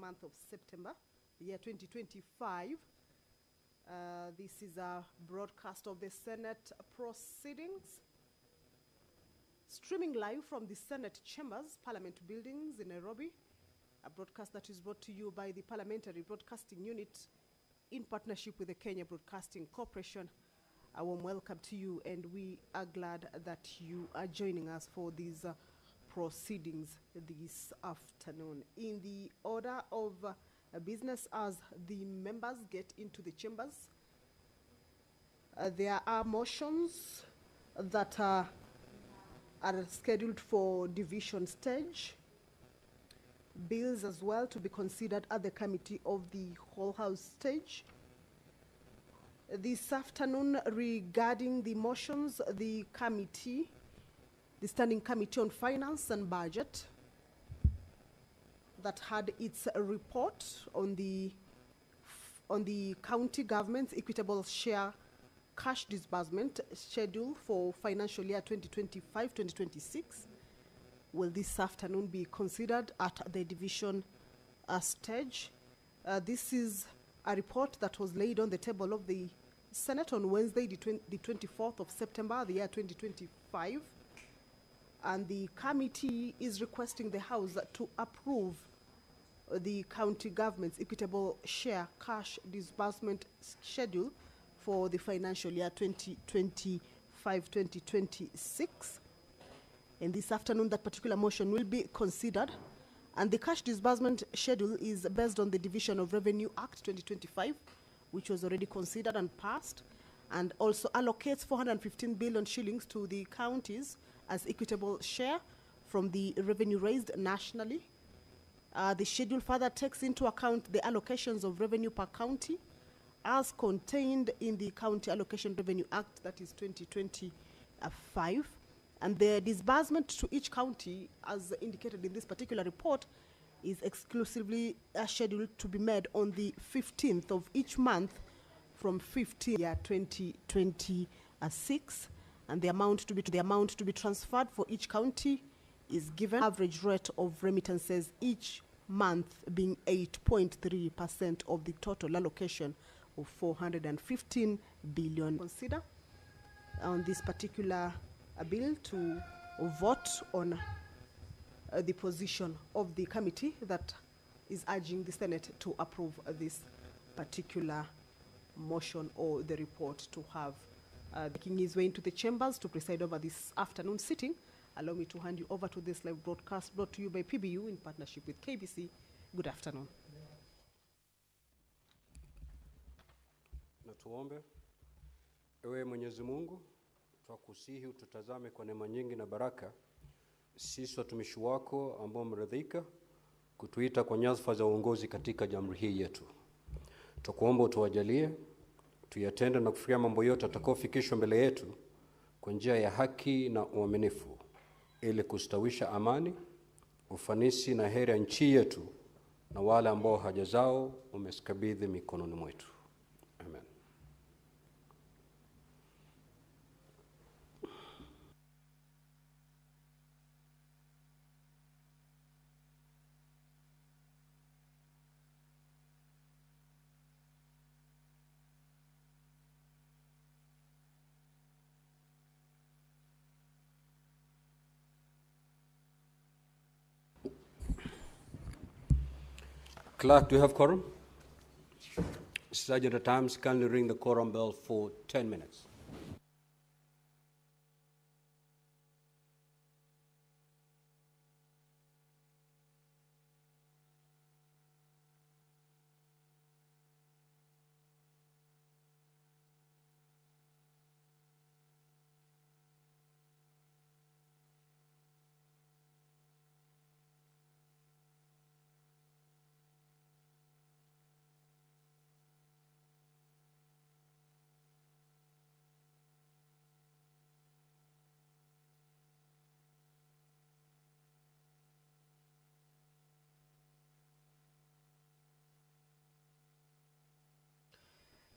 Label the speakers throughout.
Speaker 1: month of September, the year 2025. This is a broadcast of the Senate proceedings, streaming live from the Senate chambers, Parliament buildings in Nairobi, a broadcast that is brought to you by the Parliamentary Broadcasting Unit in partnership with the Kenya Broadcasting Corporation. A warm welcome to you, and we are glad that you are joining us for these proceedings this afternoon. In the order of business, as the members get into the chambers, there are motions that are scheduled for division stage, bills as well to be considered at the committee of the whole house stage. This afternoon, regarding the motions, the Standing Committee on Finance and Budget that had its report on the county government's equitable share cash disbursement schedule for financial year 2025-2026 will this afternoon be considered at the division stage. This is a report that was laid on the table of the Senate on Wednesday, the 24th of September, the year 2025. And the committee is requesting the House to approve the county government's equitable share cash disbursement schedule for the financial year 2025-2026. And this afternoon, that particular motion will be considered. And the cash disbursement schedule is based on the Division of Revenue Act 2025, which was already considered and passed, and also allocates 415 billion shillings to the counties as equitable share from the revenue raised nationally. The schedule further takes into account the allocations of revenue per county as contained in the County Allocation Revenue Act, that is 2025. And the disbursement to each county, as indicated in this particular report, is exclusively scheduled to be made on the 15th of each month from 15th year 2026. And the amount to be transferred for each county is given average rate of remittances each month being 8.3% of the total allocation of 415 billion. Consider on this particular bill to vote on the position of the committee that is urging the Senate to approve this particular motion or the report to have making his way into the chambers to preside over this afternoon sitting. Allow me to hand you over to this live broadcast brought to you by PBU in partnership with KBC. Good afternoon.
Speaker 2: Na tuombe. Ewe Mwenyezi Mungu, twakusihi ututazame kwa neema nyingi na baraka, sisi watumishi wako ambao mridhika kutuita kwa nyadhifa za uongozi katika jamhuri hii yetu. Tukuomba utuwajalie tuyatende na kufikia mambo yote atakayofikishwa mbele yetu kwa njia ya haki na uaminifu, ili kustawisha amani, ufanisi na heri ya nchi yetu na wale ambao haja zao umesikabidhi mikononi mwetu. Amen. Clerk, do you have quorum? Sergeant at Arms, kindly ring the quorum bell for 10 minutes.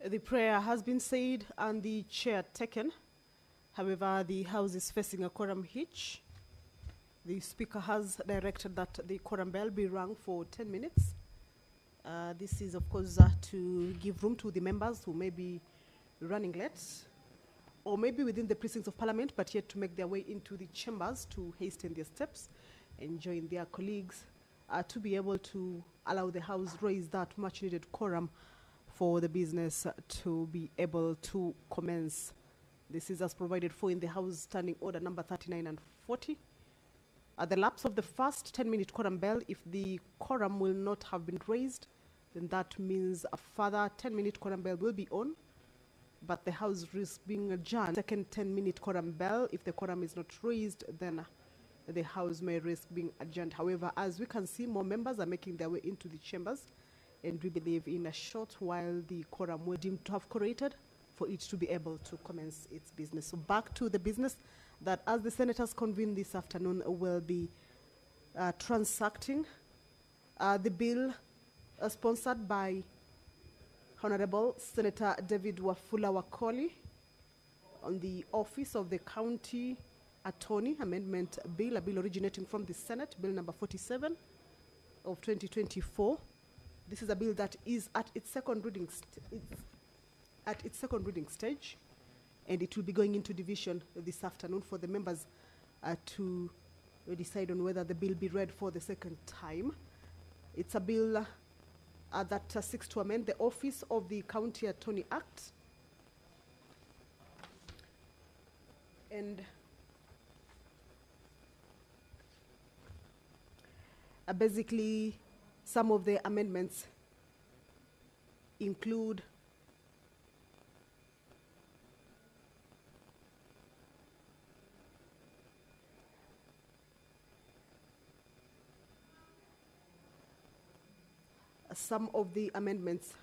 Speaker 1: The prayer has been said and the chair taken. However, the House is facing a quorum hitch. The Speaker has directed that the quorum bell be rung for 10 minutes. This is, of course, to give room to the members who may be running late, or maybe within the precincts of Parliament, but yet to make their way into the chambers to hasten their steps and join their colleagues to be able to allow the House raise that much-needed quorum for the business to be able to commence. This is as provided for in the House Standing Order number 39 and 40. At the lapse of the first 10-minute quorum bell, if the quorum will not have been raised, then that means a further 10-minute quorum bell will be on, but the House risks being adjourned. Second 10-minute quorum bell, if the quorum is not raised, then the House may risk being adjourned. However, as we can see, more members are making their way into the chambers, and we believe in a short while the quorum will deem to have corrected for it to be able to commence its business. So back to the business that, as the senators convene this afternoon, will be transacting the bill sponsored by Honorable Senator David Wafula Wakoli on the Office of the County Attorney Amendment Bill, a bill originating from the Senate, Bill number 47 of 2024. This is a bill that is at its second reading stage, and it will be going into division this afternoon for the members to decide on whether the bill be read for the second time. It's a bill that seeks to amend the Office of the County Attorney Act, and basically some of the amendments include some of the amendments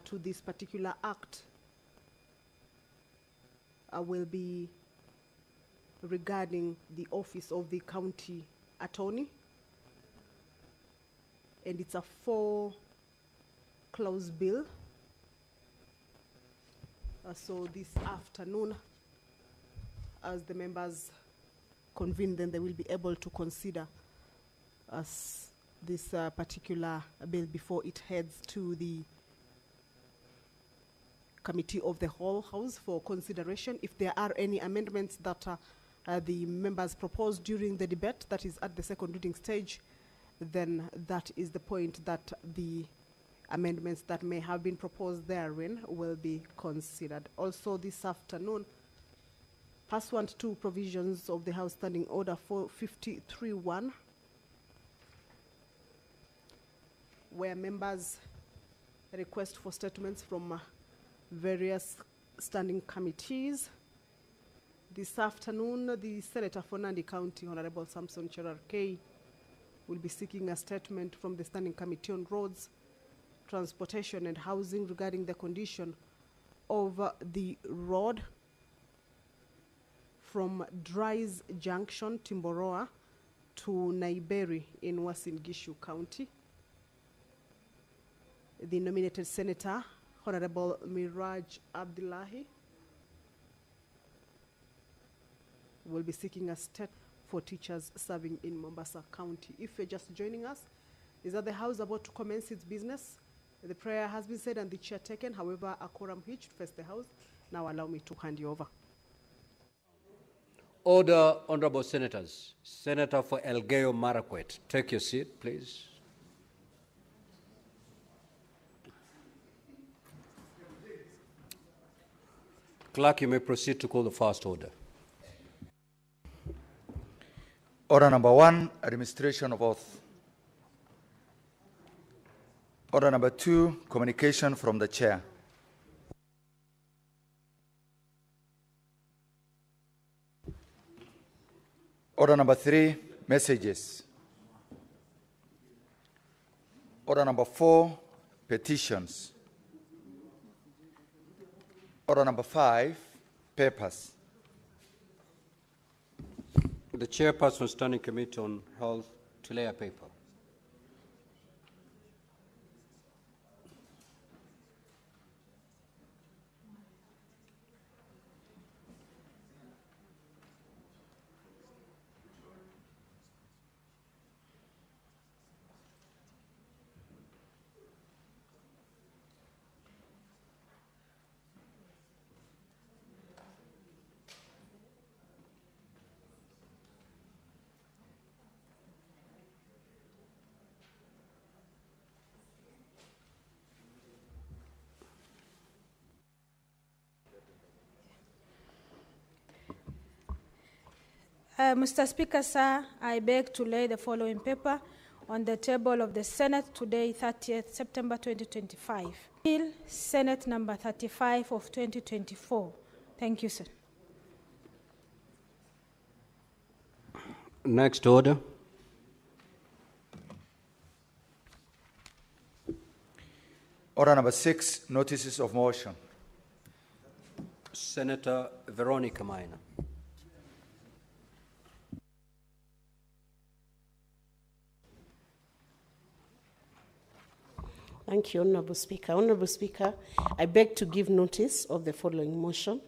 Speaker 1: to this particular act will be regarding the Office of the County Attorney, and it's a 4-clause bill. So this afternoon, as the members convene, then they will be able to consider this particular bill before it heads to the Committee of the Whole House for consideration. If there are any amendments that the members propose during the debate that is at the second reading stage, then that is the point that the amendments that may have been proposed therein will be considered. Also this afternoon, pursuant to provisions of the House Standing Order 453-1, where members request for statements from various standing committees. This afternoon, the Senator for Nandi County, Honorable Samson Cherarkei, will be seeking a statement from the Standing Committee on Roads, Transportation and Housing regarding the condition of the road from Dries Junction, Timboroa, to Naiberi in Uasin Gishu County. The nominated Senator, Honorable Miraj Abdullahi, will be seeking a statement for teachers serving in Mombasa County. If you're just joining us, is that the House about to commence its business? The prayer has been said and the chair taken. However, a quorum hitched face the House. Now allow me to hand you over.
Speaker 2: Order, honorable senators. Senator for Elgeyo Marakwet, take your seat, please. Clerk, you may proceed to call the first order.
Speaker 3: Order number 1, administration of oath. Order number 2, communication from the chair. Order number 3, messages. Order number 4, petitions. Order number 5, papers.
Speaker 2: The chairperson Standing Committee on Health to lay a paper.
Speaker 4: Mr. Speaker, sir, I beg to lay the following paper on the table of the Senate today, 30th September 2025. Bill Senate number 35 of 2024. Thank you, sir.
Speaker 2: Next order.
Speaker 3: Order number 6, notices of motion.
Speaker 2: Senator Veronica Maina.
Speaker 5: Thank you, Honorable Speaker. Honorable Speaker, I beg to give notice of the following motion,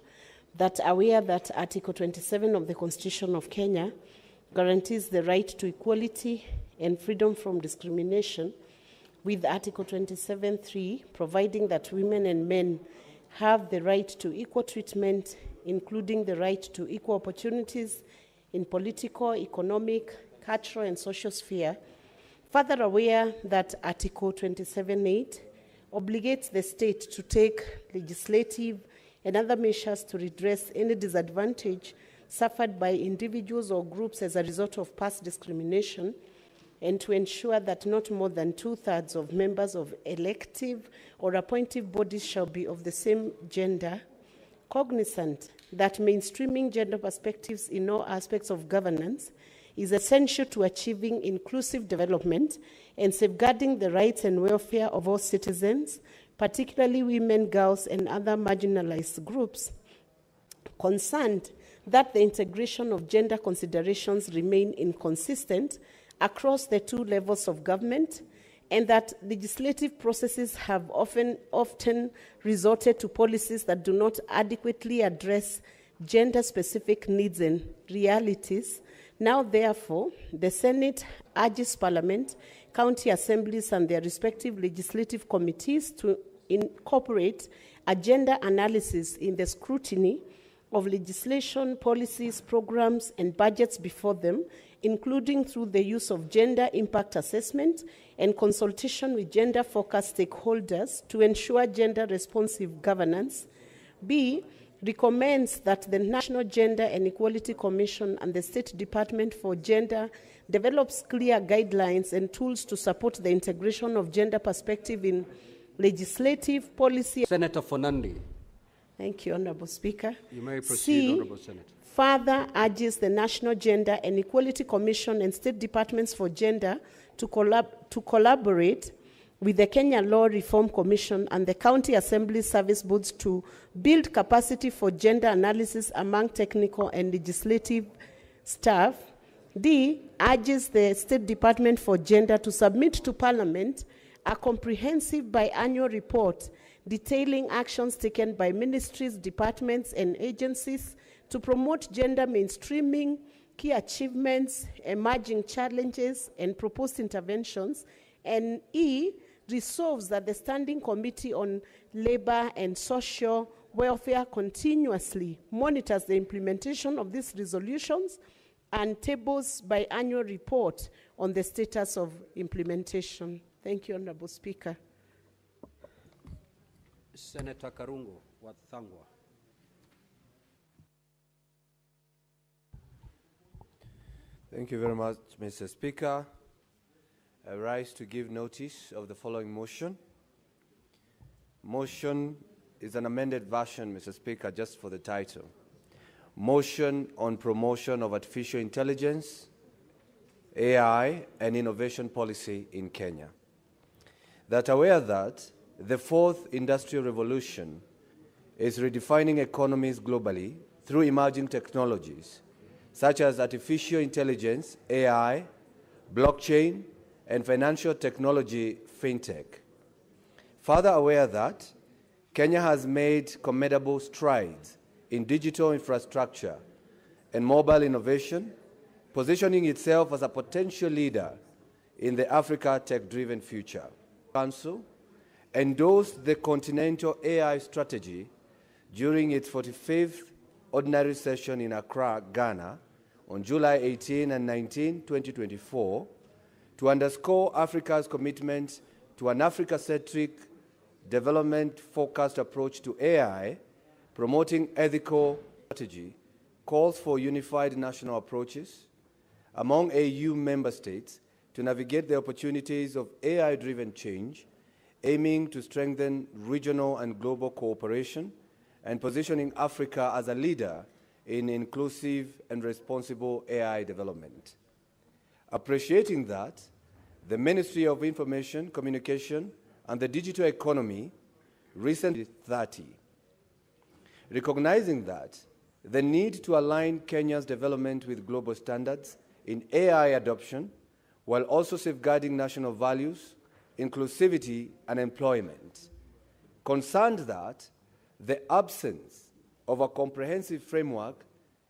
Speaker 5: that aware that Article 27 of the Constitution of Kenya guarantees the right to equality and freedom from discrimination, with Article 27(3) providing that women and men have the right to equal treatment, including the right to equal opportunities in political, economic, cultural, and social sphere. Further aware that Article 27(8) obligates the state to take legislative and other measures to redress any disadvantage suffered by individuals or groups as a result of past discrimination, and to ensure that not more than 2/3 of members of elective or appointive bodies shall be of the same gender, cognizant that mainstreaming gender perspectives in all aspects of governance is essential to achieving inclusive development and safeguarding the rights and welfare of all citizens, particularly women, girls, and other marginalized groups. Concerned that the integration of gender considerations remain inconsistent across the two levels of government, and that legislative processes have often resorted to policies that do not adequately address gender-specific needs and realities. Now, therefore, the Senate urges Parliament, county assemblies, and their respective legislative committees to incorporate a gender analysis in the scrutiny of legislation, policies, programs, and budgets before them, including through the use of gender impact assessment and consultation with gender-focused stakeholders to ensure gender-responsive governance. B, recommends that the National Gender and Equality Commission and the State Department for Gender develops clear guidelines and tools to support the integration of gender perspective in legislative policy.
Speaker 2: Senator Fonandi.
Speaker 5: Thank you, Honorable Speaker.
Speaker 2: You may proceed,
Speaker 5: C,
Speaker 2: Honorable Senator.
Speaker 5: further urges the National Gender and Equality Commission and State Departments for Gender to collaborate with the Kenya Law Reform Commission and the County Assembly Service Boards to build capacity for gender analysis among technical and legislative staff. D, urges the State Department for Gender to submit to Parliament a comprehensive biannual report detailing actions taken by ministries, departments, and agencies to promote gender mainstreaming, key achievements, emerging challenges, and proposed interventions. And E, resolves that the Standing Committee on Labor and Social Welfare continuously monitors the implementation of these resolutions and tables biannual report on the status of implementation. Thank you, Honorable Speaker.
Speaker 2: Senator Karungo Wathangwa.
Speaker 6: Thank you very much, Mr. Speaker. I rise to give notice of the following motion. Motion is an amended version, Mr. Speaker, just for the title. Motion on promotion of artificial intelligence, AI, and innovation policy in Kenya. That aware that the fourth industrial revolution is redefining economies globally through emerging technologies such as artificial intelligence, AI, blockchain, and financial technology, fintech. Further aware that Kenya has made commendable strides in digital infrastructure and mobile innovation, positioning itself as a potential leader in the Africa tech-driven future. Council endorsed the Continental AI Strategy during its 45th ordinary session in Accra, Ghana, on July 18 and 19, 2024, to underscore Africa's commitment to an Africa-centric, development-focused approach to AI, promoting ethical strategy, calls for unified national approaches among AU member states to navigate the opportunities of AI-driven change, aiming to strengthen regional and global cooperation and positioning Africa as a leader in inclusive and responsible AI development. Appreciating that, the Ministry of Information, Communication and the Digital Economy recently 30, recognizing that the need to align Kenya's development with global standards in AI adoption while also safeguarding national values, inclusivity, and employment. Concerned that the absence of a comprehensive framework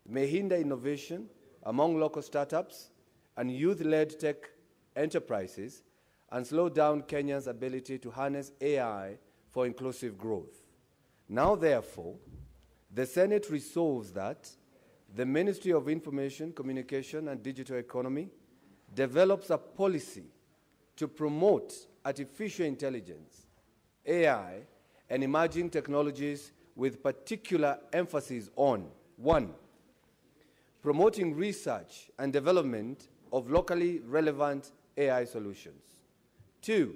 Speaker 6: may hinder innovation among local startups and youth-led tech enterprises and slow down Kenya's ability to harness AI for inclusive growth. Now, therefore, the Senate resolves that the Ministry of Information, Communication and Digital Economy develops a policy to promote artificial intelligence, AI, and emerging technologies with particular emphasis on 1. Promoting research and development of locally relevant AI solutions. 2.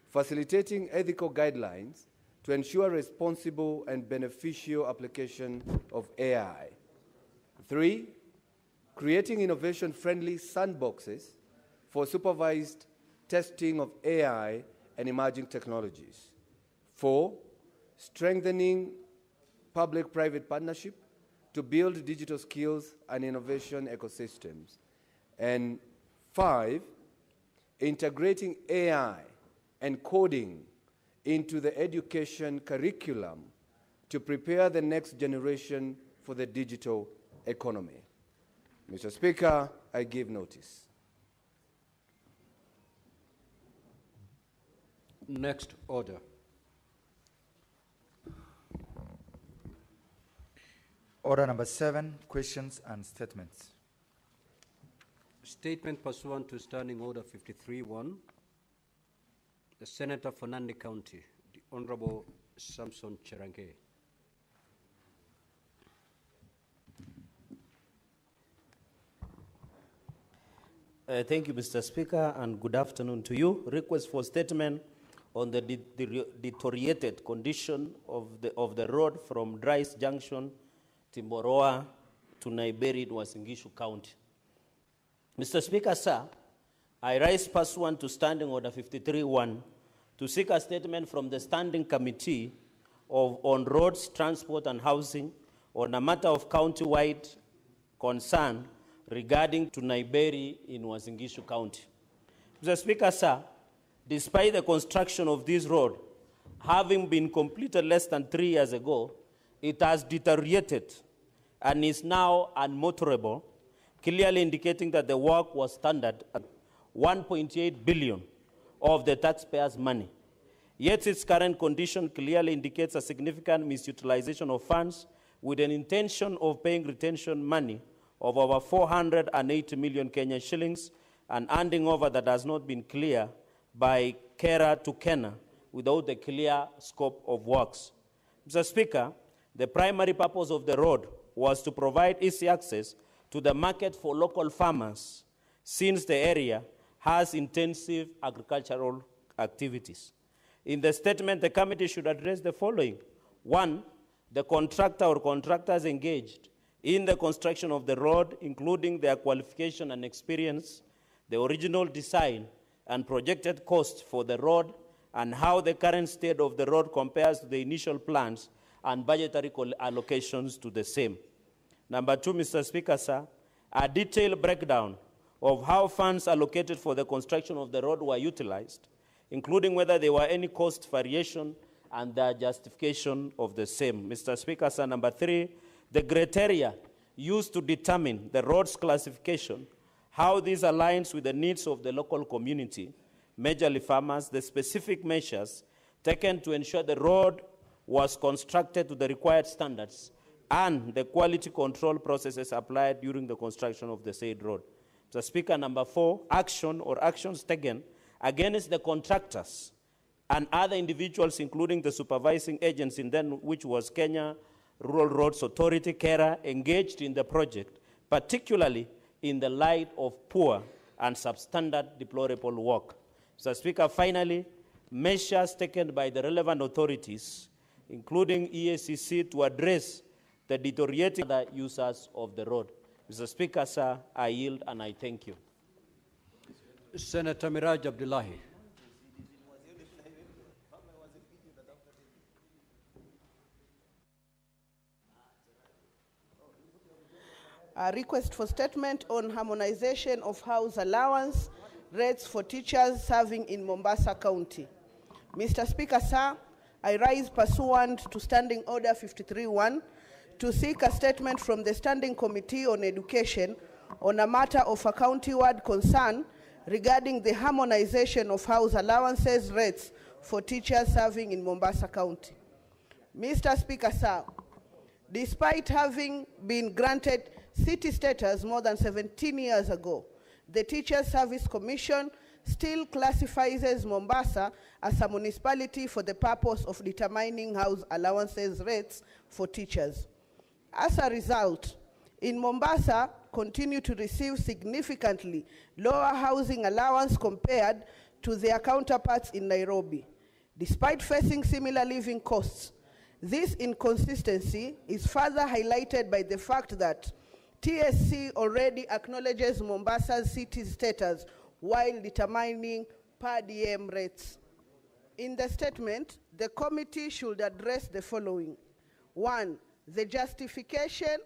Speaker 6: Facilitating ethical guidelines to ensure responsible and beneficial application of AI. 3. Creating innovation-friendly sandboxes for supervised testing of AI and emerging technologies. 4. Strengthening public-private partnership to build digital skills and innovation ecosystems. And 5, integrating AI and coding into the education curriculum to prepare the next generation for the digital economy. Mr. Speaker, I give notice.
Speaker 2: Next order.
Speaker 3: Order number 7, questions and statements.
Speaker 2: Statement pursuant to Standing Order 53-1. The Senator for Nandi County, the Honorable Samson Cherange.
Speaker 7: Thank you, Mr. Speaker, and good afternoon to you. Request for statement on the deteriorated condition of the road from Dryce Junction, Timboroa to Naiberi in Uasin Gishu County. Mr. Speaker, sir, I rise pursuant to Standing Order 53-1 to seek a statement from the Standing Committee on Roads, Transport and Housing on a matter of county-wide concern regarding to Naiberi in Uasin Gishu County. Mr. Speaker, sir, despite the construction of this road having been completed less than 3 years ago, it has deteriorated and is now unmotorable, clearly indicating that the work was standard at 1.8 billion of the taxpayers' money. Yet its current condition clearly indicates a significant misutilization of funds with an intention of paying retention money of over 480 million Kenyan shillings and handing over that has not been clear by Kera to Kena without a clear scope of works. Mr. Speaker, the primary purpose of the road was to provide easy access to the market for local farmers, since the area has intensive agricultural activities. In the statement, the committee should address the following. 1, the contractor or contractors engaged in the construction of the road, including their qualification and experience, the original design and projected cost for the road, and how the current state of the road compares to the initial plans and budgetary allocations to the same. Number 2, Mr. Speaker, sir, a detailed breakdown of how funds allocated for the construction of the road were utilized, including whether there were any cost variation and the justification of the same. Mr. Speaker, sir, number 3, the criteria used to determine the road's classification, how this aligns with the needs of the local community, majorly farmers, the specific measures taken to ensure the road was constructed to the required standards, and the quality control processes applied during the construction of the said road. Mr. Speaker, number 4, action or actions taken against the contractors and other individuals, including the supervising agency, then which was Kenya Rural Roads Authority, KERA, engaged in the project, particularly in the light of poor and substandard deplorable work. Mr. Speaker, finally, measures taken by the relevant authorities, including EACC, to address the deteriorating other users of the road. Mr. Speaker, sir, I yield and I thank you.
Speaker 2: Senator Miraj Abdullahi.
Speaker 8: A request for statement on harmonization of house allowance rates for teachers serving in Mombasa County. Mr. Speaker, sir, I rise pursuant to Standing Order 53-1 to seek a statement from the Standing Committee on Education on a matter of a county-wide concern regarding the harmonization of house allowances rates for teachers serving in Mombasa County. Mr. Speaker, sir, despite having been granted city status more than 17 years ago, the Teachers Service Commission still classifies Mombasa as a municipality for the purpose of determining house allowances rates for teachers. As a result, in Mombasa, continue to receive significantly lower housing allowance compared to their counterparts in Nairobi. Despite facing similar living costs, this inconsistency is further highlighted by the fact that TSC already acknowledges Mombasa's city status while determining per diem rates. In the statement, the committee should address the following. 1, the justification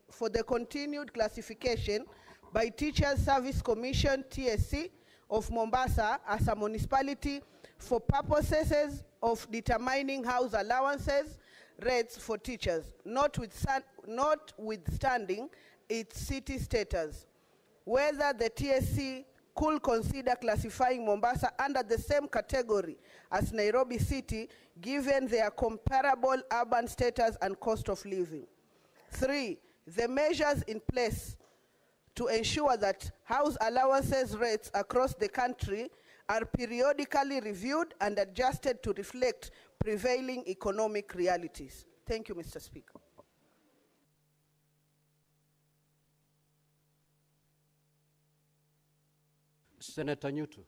Speaker 8: for the continued classification by Teachers Service Commission, TSC, of Mombasa as a municipality for purposes of determining house allowances rates for teachers, notwithstanding its city status. Whether the TSC could consider classifying Mombasa under the same category as Nairobi City, given their comparable urban status and cost of living. 3, the measures in place to ensure that house allowances rates across the country are periodically reviewed and adjusted to reflect prevailing economic realities. Thank you, Mr. Speaker.
Speaker 2: Senator Nyutu.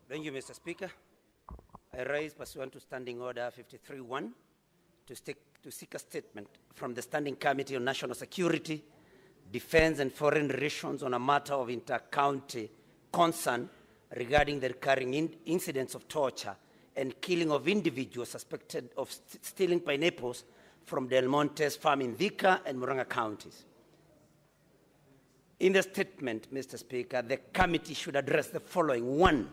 Speaker 9: Thank you, Mr. Speaker. I rise pursuant to Standing Order 53-1 to seek a statement from the Standing Committee on National Security, Defense and Foreign Relations on a matter of inter-county concern regarding the recurring incidents of torture and killing of individuals suspected of stealing pineapples from Del Monte's farm in Thika and Murang'a counties. In the statement, Mr. Speaker, the committee should address the following. 1,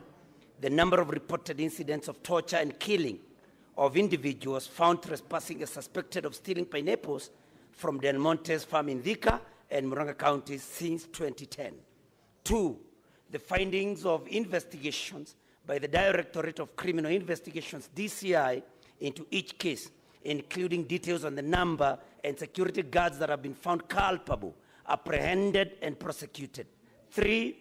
Speaker 9: the number of reported incidents of torture and killing of individuals found trespassing as suspected of stealing pineapples from Del Monte's farm in Thika and Murang'a counties since 2010. 2, the findings of investigations by the Directorate of Criminal Investigations, DCI, into each case, including details on the number and security guards that have been found culpable, apprehended, and prosecuted. 3,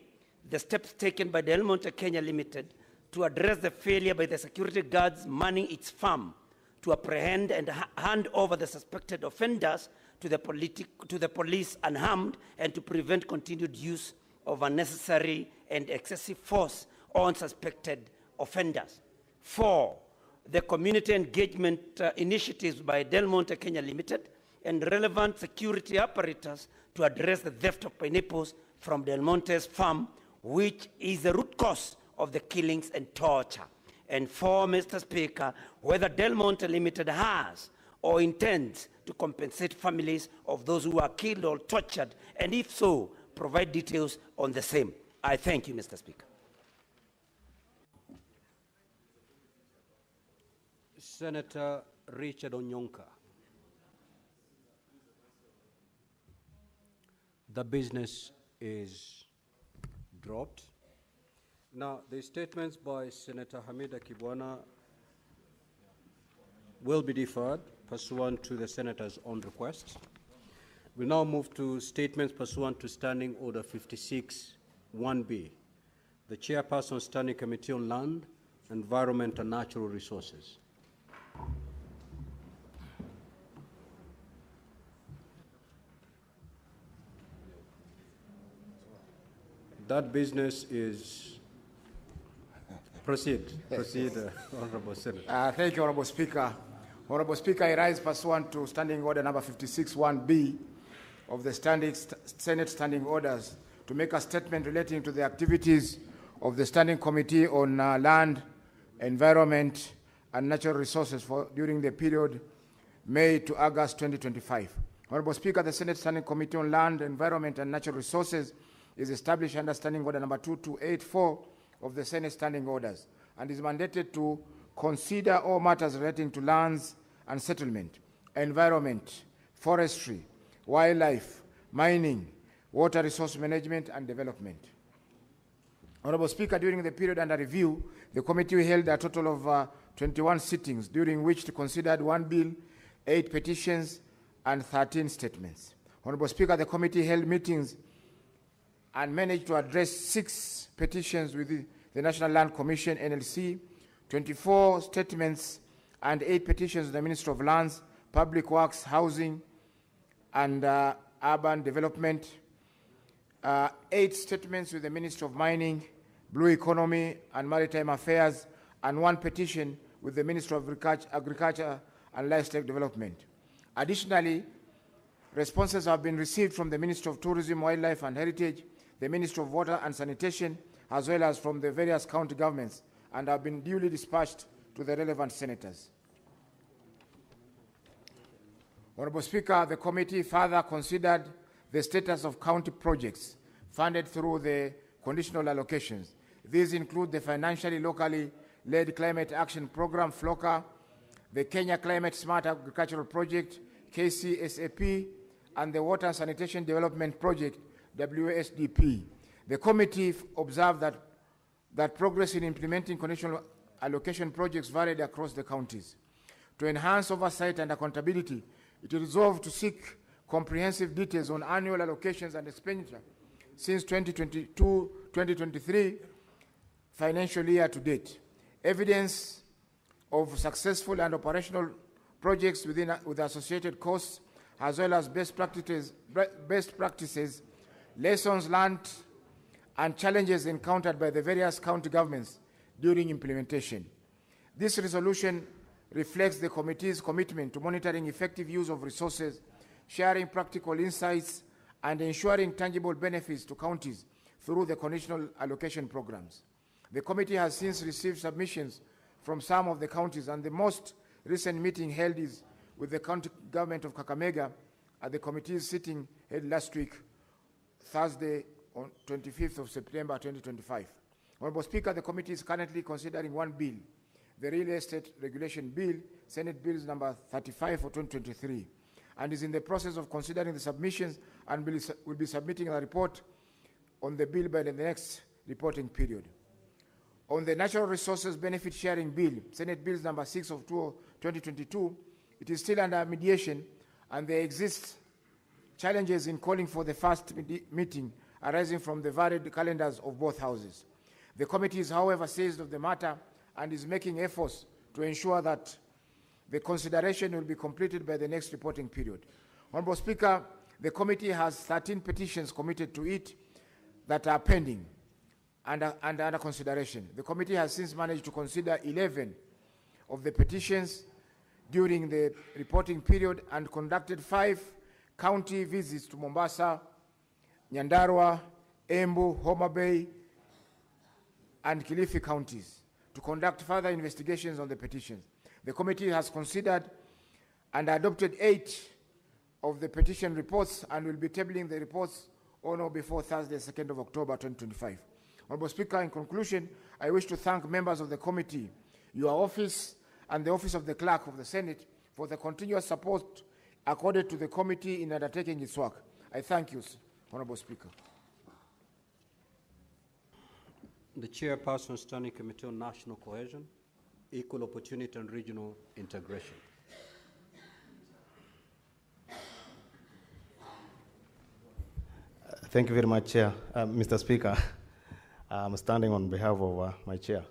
Speaker 9: the steps taken by Del Monte Kenya Limited to address the failure by the security guards manning its farm to apprehend and hand over the suspected offenders to the police unharmed and to prevent continued use of unnecessary and excessive force on suspected offenders. 4, the community engagement initiatives by Del Monte Kenya Limited and relevant security apparatus to address the theft of pineapples from Del Monte's farm, which is the root cause of the killings and torture. And 4, Mr. Speaker, whether Del Monte Limited has or intends to compensate families of those who are killed or tortured, and if so, provide details on the same. I thank you, Mr. Speaker.
Speaker 2: Senator Richard Onyonka. The business is dropped. Now, the statements by Senator Hamida Kibwana will be deferred pursuant to the Senator's own request. We now move to statements pursuant to Standing Order 56-1B. The Chairperson Standing Committee on Land, Environment and Natural Resources. That business is, proceed, Honorable Senator.
Speaker 10: Thank you, Honorable Speaker. Honorable Speaker, I rise pursuant to Standing Order number 56-1B of the Senate Standing Orders to make a statement relating to the activities of the Standing Committee on Land, Environment, and Natural Resources during the period May to August 2025. Honorable Speaker, the Senate Standing Committee on Land, Environment, and Natural Resources is established under Standing Order number 2284 of the Senate Standing Orders and is mandated to consider all matters relating to lands and settlement, environment, forestry, wildlife, mining, water resource management, and development. Honorable Speaker, during the period under review, the committee held a total of 21 sittings, during which it considered 1 bill, 8 petitions, and 13 statements. Honorable Speaker, the committee held meetings and managed to address 6 petitions with the National Land Commission, NLC, 24 statements, and 8 petitions to the Ministry of Lands, Public Works, Housing, and Urban Development, 8 statements with the Ministry of Mining, Blue Economy, and Maritime Affairs, and 1 petition with the Ministry of Agriculture and Livestock Development. Additionally, responses have been received from the Ministry of Tourism, Wildlife, and Heritage, the Ministry of Water and Sanitation, as well as from the various county governments, and have been duly dispatched to the relevant senators. Honorable Speaker, the committee further considered the status of county projects funded through the conditional allocations. These include the financially locally led Climate Action Program, FLOCA, the Kenya Climate Smart Agricultural Project, KCSAP, and the Water and Sanitation Development Project, WSDP. The committee observed that progress in implementing conditional allocation projects varied across the counties. To enhance oversight and accountability, it resolved to seek comprehensive details on annual allocations and expenditure since 2022-2023 financial year to date. Evidence of successful and operational projects with associated costs, as well as best practices, lessons learned, and challenges encountered by the various county governments during implementation. This resolution reflects the committee's commitment to monitoring effective use of resources, sharing practical insights, and ensuring tangible benefits to counties through the conditional allocation programs. The committee has since received submissions from some of the counties, and the most recent meeting held is with the county government of Kakamega at the committee's sitting held last week, Thursday, on 25th of September 2025. Honorable Speaker, the committee is currently considering 1 bill, the Real Estate Regulation Bill, Senate Bills number 35 for 2023, and is in the process of considering the submissions and will be submitting a report on the bill by the next reporting period. On the Natural Resources Benefit Sharing Bill, Senate Bills number 6 of 2022, it is still under mediation, and there exist challenges in calling for the first meeting arising from the varied calendars of both houses. The committee is, however, seized of the matter and is making efforts to ensure that the consideration will be completed by the next reporting period. Honorable Speaker, the committee has 13 petitions committed to it that are pending and under consideration. The committee has since managed to consider 11 of the petitions during the reporting period and conducted 5 county visits to Mombasa, Nyandarua, Embu, Homa Bay, and Kilifi counties to conduct further investigations on the petitions. The committee has considered and adopted 8 of the petition reports and will be tabling the reports on or before Thursday, 2nd of October 2025. Honorable Speaker, in conclusion, I wish to thank members of the committee, your office, and the office of the clerk of the Senate for the continuous support accorded to the committee in undertaking its work. I thank you, Honorable Speaker.
Speaker 2: The Chairperson, Standing Committee on National Cohesion, Equal Opportunity and Regional Integration.
Speaker 11: Thank you very much, Chair. Mr. Speaker, I'm standing on behalf of my chair.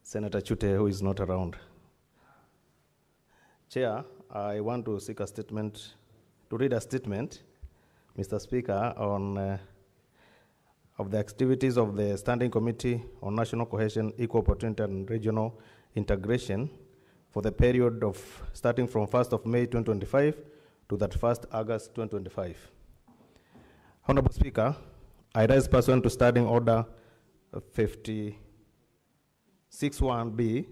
Speaker 11: Senator Chute, who is not around. Chair, I want to seek a statement, to read a statement, Mr. Speaker, on of the activities of the Standing Committee on National Cohesion, Equal Opportunity and Regional Integration for the period of starting from 1st of May 2025 to 31st August 2025. Honorable Speaker, I rise pursuant to Standing Order 56(1)B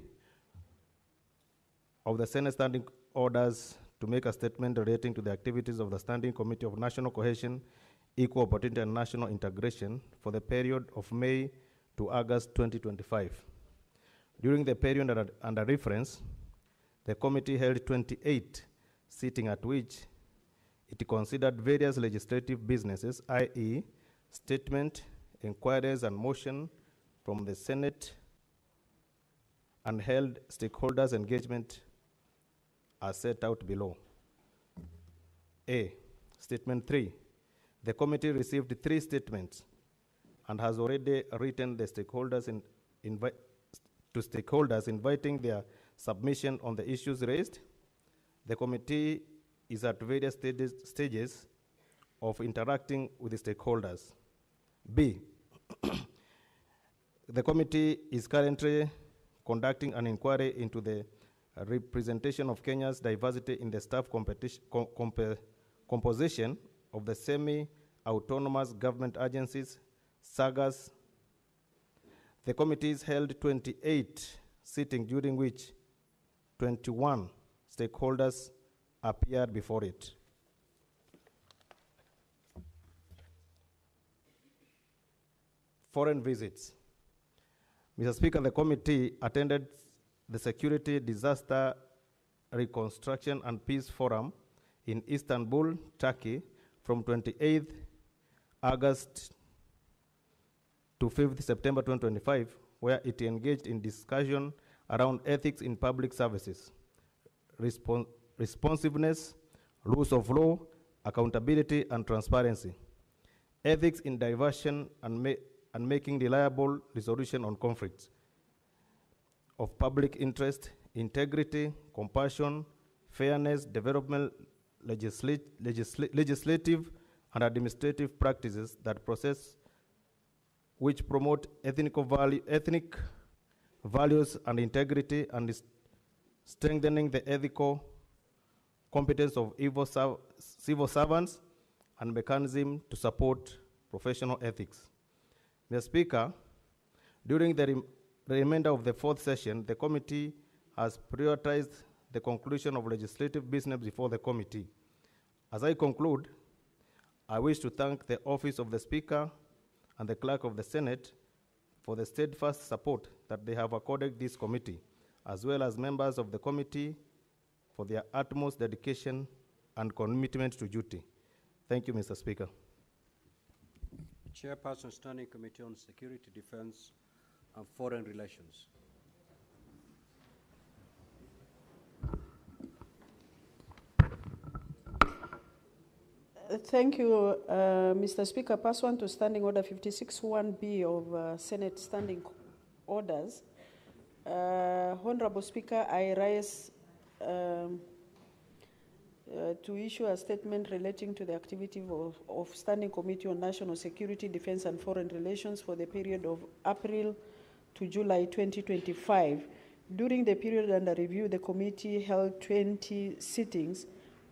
Speaker 11: of the Senate Standing Orders to make a statement relating to the activities of the Standing Committee of National Cohesion, Equal Opportunity and National Integration for the period of May to August 2025. During the period under reference, the committee held 28 sittings at which it considered various legislative businesses, i.e. statement, inquiries, and motion from the Senate, and held stakeholders' engagement as set out below. A. Statement 3. The committee received 3 statements and has already written the stakeholders to stakeholders inviting their submission on the issues raised. The committee is at various stages of interacting with the stakeholders. B. The committee is currently conducting an inquiry into the representation of Kenya's diversity in the staff composition of the semi-autonomous government agencies, SAGAs. The committees held 28 sittings during which 21 stakeholders appeared before it. Foreign visits. Mr. Speaker, the committee attended the Security Disaster Reconstruction and Peace Forum in Istanbul, Turkey, from 28th August to 5th September 2025, where it engaged in discussion around ethics in public services, responsiveness, rules of law, accountability, and transparency, ethics in diversion and making reliable resolution on conflicts of public interest, integrity, compassion, fairness, development, legislative and administrative practices that process which promote ethnic values and integrity, and strengthening the ethical competence of civil servants and mechanism to support professional ethics. Mr. Speaker, during the remainder of the 4th session, the committee has prioritized the conclusion of legislative business before the committee. As I conclude, I wish to thank the Office of the Speaker and the Clerk of the Senate for the steadfast support that they have accorded this committee, as well as members of the committee for their utmost dedication and commitment to duty. Thank you, Mr. Speaker.
Speaker 2: Chairperson, Standing Committee on Security, Defense, and Foreign Relations.
Speaker 12: Thank you, Mr. Speaker. Pursuant to Standing Order 56(1)B of Senate Standing Orders, Honorable Speaker, I rise to issue a statement relating to the activity of Standing Committee on National Security, Defense, and Foreign Relations for the period of April to July 2025. During the period under review, the committee held 20 sittings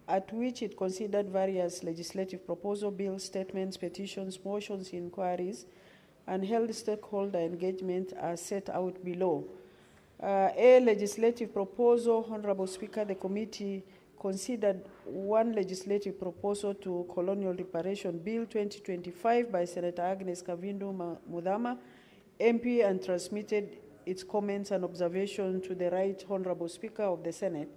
Speaker 12: at which it considered various legislative proposal bills, statements, petitions, motions, inquiries, and held stakeholder engagement as set out below. A legislative proposal, Honorable Speaker, the committee considered one legislative proposal to Colonial Reparation Bill 2025 by Senator Agnes Kavindu Mudhama, MP, and transmitted its comments and observations to the Right Honorable Speaker of the Senate.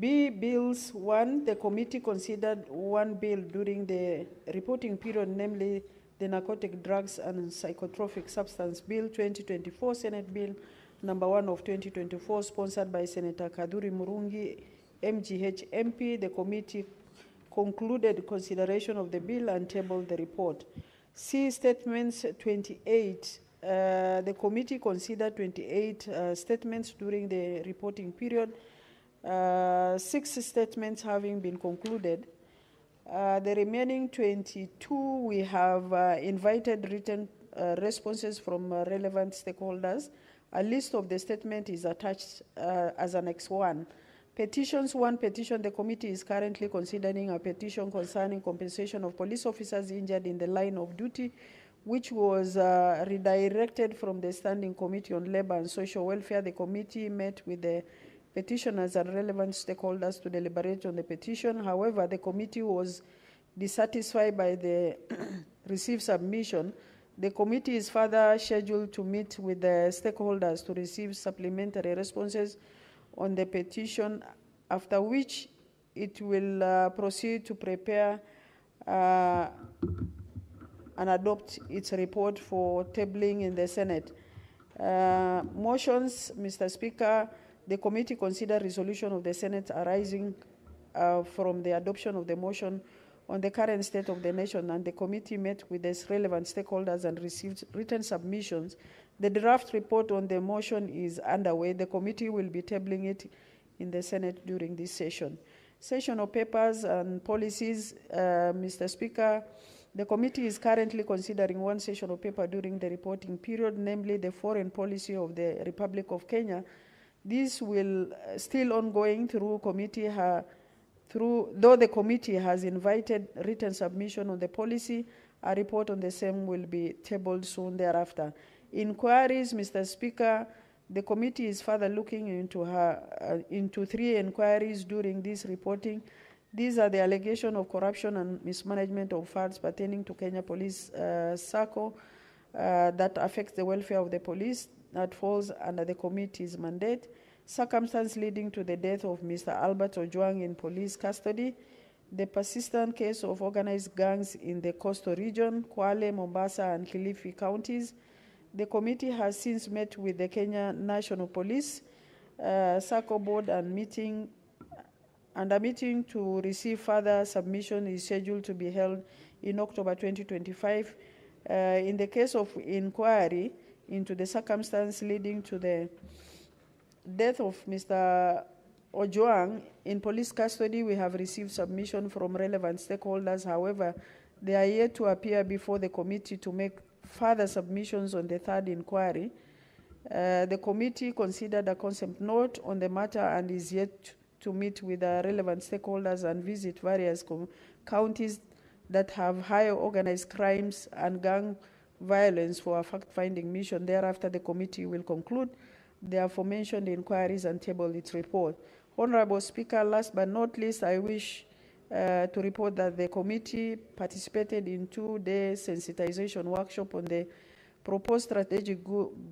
Speaker 12: B, Bills 1, the committee considered one bill during the reporting period, namely the Narcotic Drugs and Psychotropic Substance Bill 2024, Senate Bill number 1 of 2024, sponsored by Senator Kaduri Murungi, MGH MP. The committee concluded consideration of the bill and tabled the report. C, Statements 28 The committee considered 28 statements during the reporting period, 6 statements having been concluded. The remaining 22, we have invited written responses from relevant stakeholders. A list of the statement is attached as Annex 1. Petitions, 1 petition, the committee is currently considering a petition concerning compensation of police officers injured in the line of duty, which was redirected from the Standing Committee on Labor and Social Welfare. The committee met with the petitioners and relevant stakeholders to deliberate on the petition. However, the committee was dissatisfied by the received submission. The committee is further scheduled to meet with the stakeholders to receive supplementary responses on the petition, after which it will proceed to prepare and adopt its report for tabling in the Senate. Motions, Mr. Speaker, the committee considered resolution of the Senate arising from the adoption of the motion on the current state of the nation, and the committee met with its relevant stakeholders and received written submissions. The draft report on the motion is underway. The committee will be tabling it in the Senate during this session. Session of papers and policies, Mr. Speaker, the committee is currently considering 1 session of paper during the reporting period, namely the foreign policy of the Republic of Kenya. This will still ongoing through committee, though the committee has invited written submission on the policy. A report on the same will be tabled soon thereafter. Inquiries, Mr. Speaker, the committee is further looking into 3 inquiries during this reporting. These are the allegation of corruption and mismanagement of funds pertaining to Kenya Police SACCO that affects the welfare of the police, that falls under the committee's mandate. Circumstance leading to the death of Mr. Albert Ojwang in police custody. The persistent case of organized gangs in the coastal region, Kwale, Mombasa, and Kilifi counties. The committee has since met with the Kenya National Police SACCO board, and a meeting to receive further submission is scheduled to be held in October 2025. In the case of inquiry into the circumstance leading to the death of Mr. Ojwang in police custody, we have received submission from relevant stakeholders. However, they are yet to appear before the committee to make further submissions on the 3rd inquiry. The committee considered a concept note on the matter and is yet to meet with the relevant stakeholders and visit various counties that have higher organized crimes and gang violence for a fact-finding mission. Thereafter, the committee will conclude the aforementioned inquiries and table its report. Honorable Speaker, last but not least, I wish to report that the committee participated in 2-day sensitization workshop on the proposed Strategic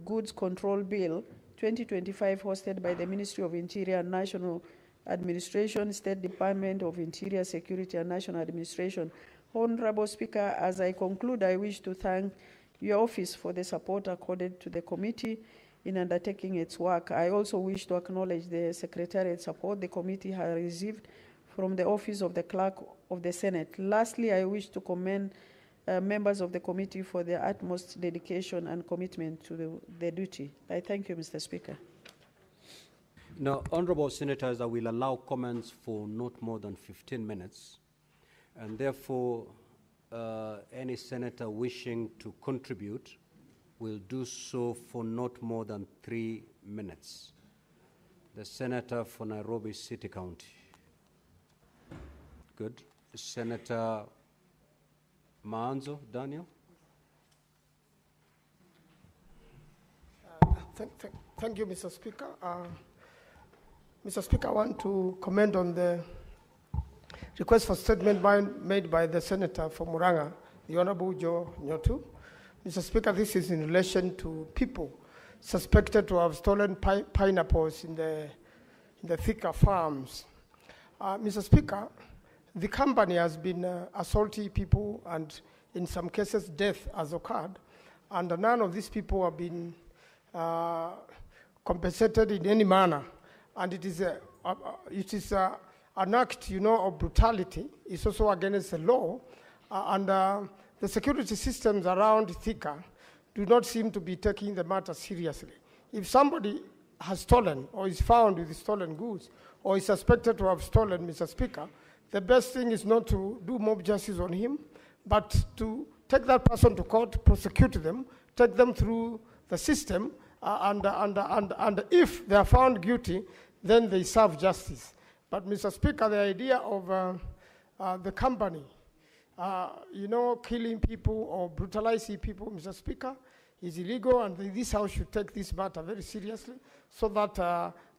Speaker 12: Goods Control Bill 2025, hosted by the Ministry of Interior and National Administration, State Department of Interior Security and National Administration. Honorable Speaker, as I conclude, I wish to thank your office for the support accorded to the committee in undertaking its work. I also wish to acknowledge the Secretariat support the committee has received from the Office of the Clerk of the Senate. Lastly, I wish to commend members of the committee for their utmost dedication and commitment to their duty. I thank you, Mr. Speaker.
Speaker 2: Now, honorable senators, I will allow comments for not more than 15 minutes, and therefore any senator wishing to contribute will do so for not more than 3 minutes. The senator for Nairobi City County. Good. Senator Maanzo Daniel.
Speaker 13: Thank you, Mr. Speaker. Mr. Speaker, I want to comment on the request for statement made by the Senator from Muranga, the Honorable Joe Nyotu. Mr. Speaker, this is in relation to people suspected to have stolen pineapples in the Thika farms. Mr. Speaker, the company has been assaulting people, and in some cases death has occurred, and none of these people have been compensated in any manner. And it is an act, of brutality. It's also against the law, and the security systems around Thika, do not seem to be taking the matter seriously. If somebody has stolen or is found with stolen goods or is suspected to have stolen, Mr. Speaker, the best thing is not to do mob justice on him, but to take that person to court, prosecute them, take them through the system, and if they are found guilty, then they serve justice. But, Mr. Speaker, the idea of the company, killing people or brutalizing people, Mr. Speaker, is illegal, and this House should take this matter very seriously so that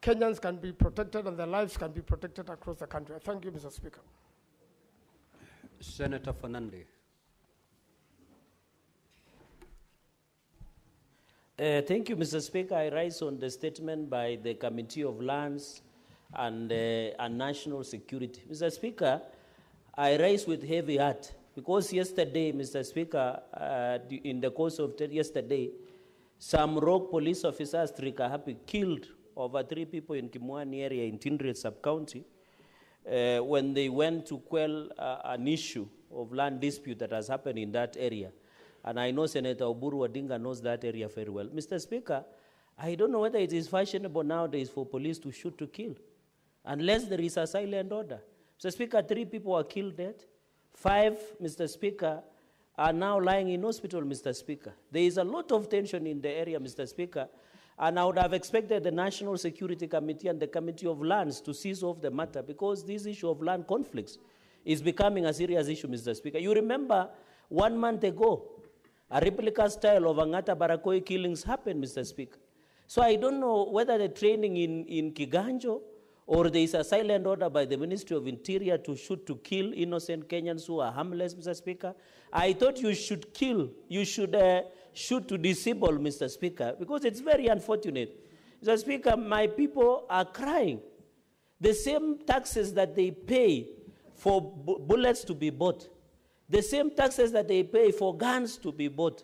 Speaker 13: Kenyans can be protected and their lives can be protected across the country. Thank you, Mr. Speaker.
Speaker 2: Senator Fernandez.
Speaker 7: Thank you, Mr. Speaker. I rise on the statement by the Committee of Lands and National Security. Mr. Speaker, I rise with heavy heart because yesterday, Mr. Speaker, in the course of yesterday, some rogue police officers, Trikahapi, killed over 3 people in Kimwani area in Tindri sub-county when they went to quell an issue of land dispute that has happened in that area. And I know Senator Oburu Odinga knows that area very well. Mr. Speaker, I don't know whether it is fashionable nowadays for police to shoot to kill, unless there is a silent order. Mr. Speaker, 3 people were killed dead. 5, Mr. Speaker, are now lying in hospital, Mr. Speaker. There is a lot of tension in the area, Mr. Speaker, and I would have expected the National Security Committee and the Committee of Lands to seize off the matter because this issue of land conflicts is becoming a serious issue, Mr. Speaker. You remember 1 month ago, a replica style of Angata Barakoi killings happened, Mr. Speaker. So I don't know whether the training in Kiganjo or there is a silent order by the Ministry of Interior to shoot to kill innocent Kenyans who are harmless, Mr. Speaker. I thought you should kill, you should shoot to disable, Mr. Speaker, because it's very unfortunate. Mr. Speaker, my people are crying. The same taxes that they pay for bullets to be bought, the same taxes that they pay for guns to be bought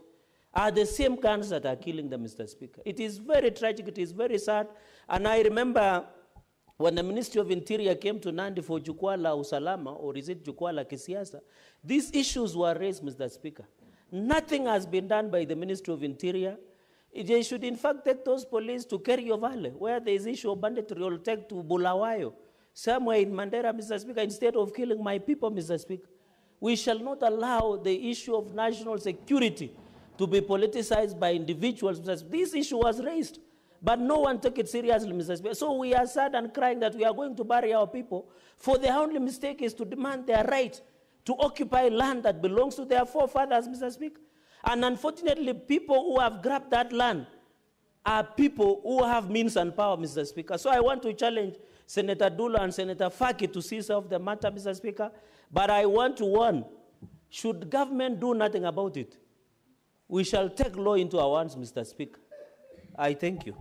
Speaker 7: are the same guns that are killing them, Mr. Speaker. It is very tragic, it is very sad. And I remember when the Ministry of Interior came to Nandi for Jukwaa la Usalama, or is it Jukwaa la Kisiasa, these issues were raised, Mr. Speaker. Nothing has been done by the Ministry of Interior. They should in fact take those police to Kerio Valley, where there is issue of banditry, or take to Bulawayo, somewhere in Mandera, Mr. Speaker, instead of killing my people, Mr. Speaker. We shall not allow the issue of national security to be politicized by individuals. This issue was raised, but no one took it seriously, Mr. Speaker. So we are sad and crying that we are going to bury our people, for their only mistake is to demand their right to occupy land that belongs to their forefathers, Mr. Speaker. And unfortunately, people who have grabbed that land are people who have means and power, Mr. Speaker. So I want to challenge Senator Dula and Senator Faki to seize off the matter, Mr. Speaker. But I want to warn, should government do nothing about it, we shall take law into our hands, Mr. Speaker. I thank you.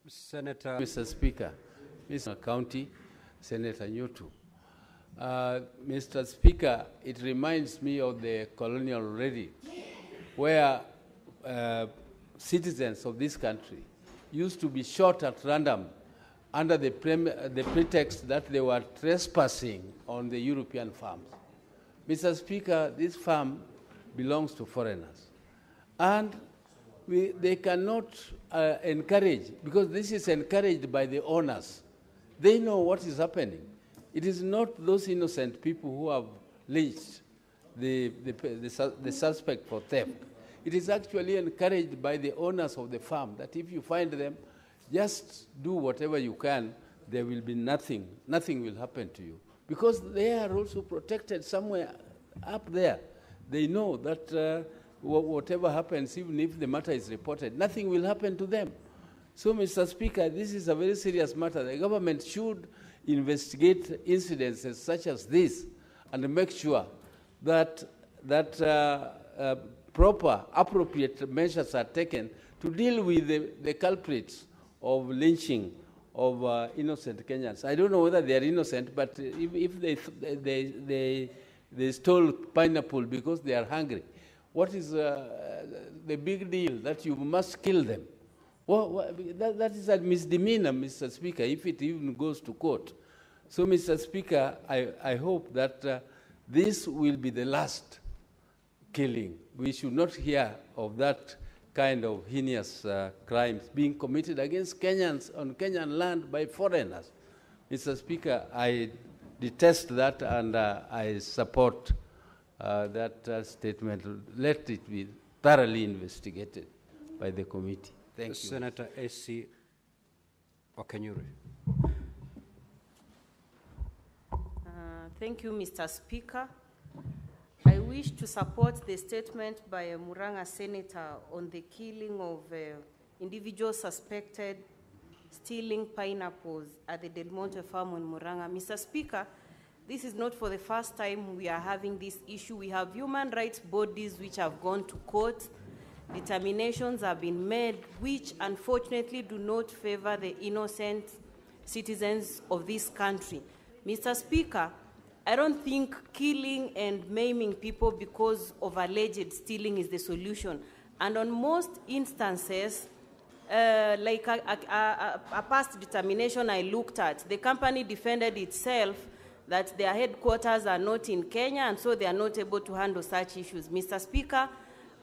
Speaker 2: Senator.
Speaker 14: Mr. Speaker, Mr. County, Senator Newtu. Mr. Speaker, it reminds me of the colonial already, where citizens of this country used to be shot at random under the pretext that they were trespassing on the European farms. Mr. Speaker, this farm belongs to foreigners. And they cannot encourage, because this is encouraged by the owners. They know what is happening. It is not those innocent people who have lynched the suspect for theft. It is actually encouraged by the owners of the farm that if you find them, just do whatever you can, there will be nothing will happen to you. Because they are also protected somewhere up there. They know that whatever happens, even if the matter is reported, nothing will happen to them. So, Mr. Speaker, this is a very serious matter. The government should investigate incidences such as this and make sure that proper, appropriate measures are taken to deal with the culprits of lynching of innocent Kenyans. I don't know whether they are innocent, but if they stole pineapple because they are hungry, what is the big deal that you must kill them? Well, that is a misdemeanor, Mr. Speaker, if it even goes to court. So, Mr. Speaker, I hope that this will be the last killing. We should not hear of that kind of heinous crimes being committed against Kenyans on Kenyan land by foreigners. Mr. Speaker, I detest that, and I support that statement. Let it be thoroughly investigated by the committee. Thank you.
Speaker 2: Senator A.C. Wakanyuri.
Speaker 15: Thank you, Mr. Speaker. I wish to support the statement by a Murang'a senator on the killing of individuals suspected stealing pineapples at the Del Monte farm in Murang'a. Mr. Speaker, this is not for the first time we are having this issue. We have human rights bodies which have gone to court. Determinations have been made which unfortunately do not favor the innocent citizens of this country. Mr. Speaker, I don't think killing and maiming people because of alleged stealing is the solution. And on most instances, like a past determination I looked at, the company defended itself that their headquarters are not in Kenya, and so they are not able to handle such issues. Mr. Speaker,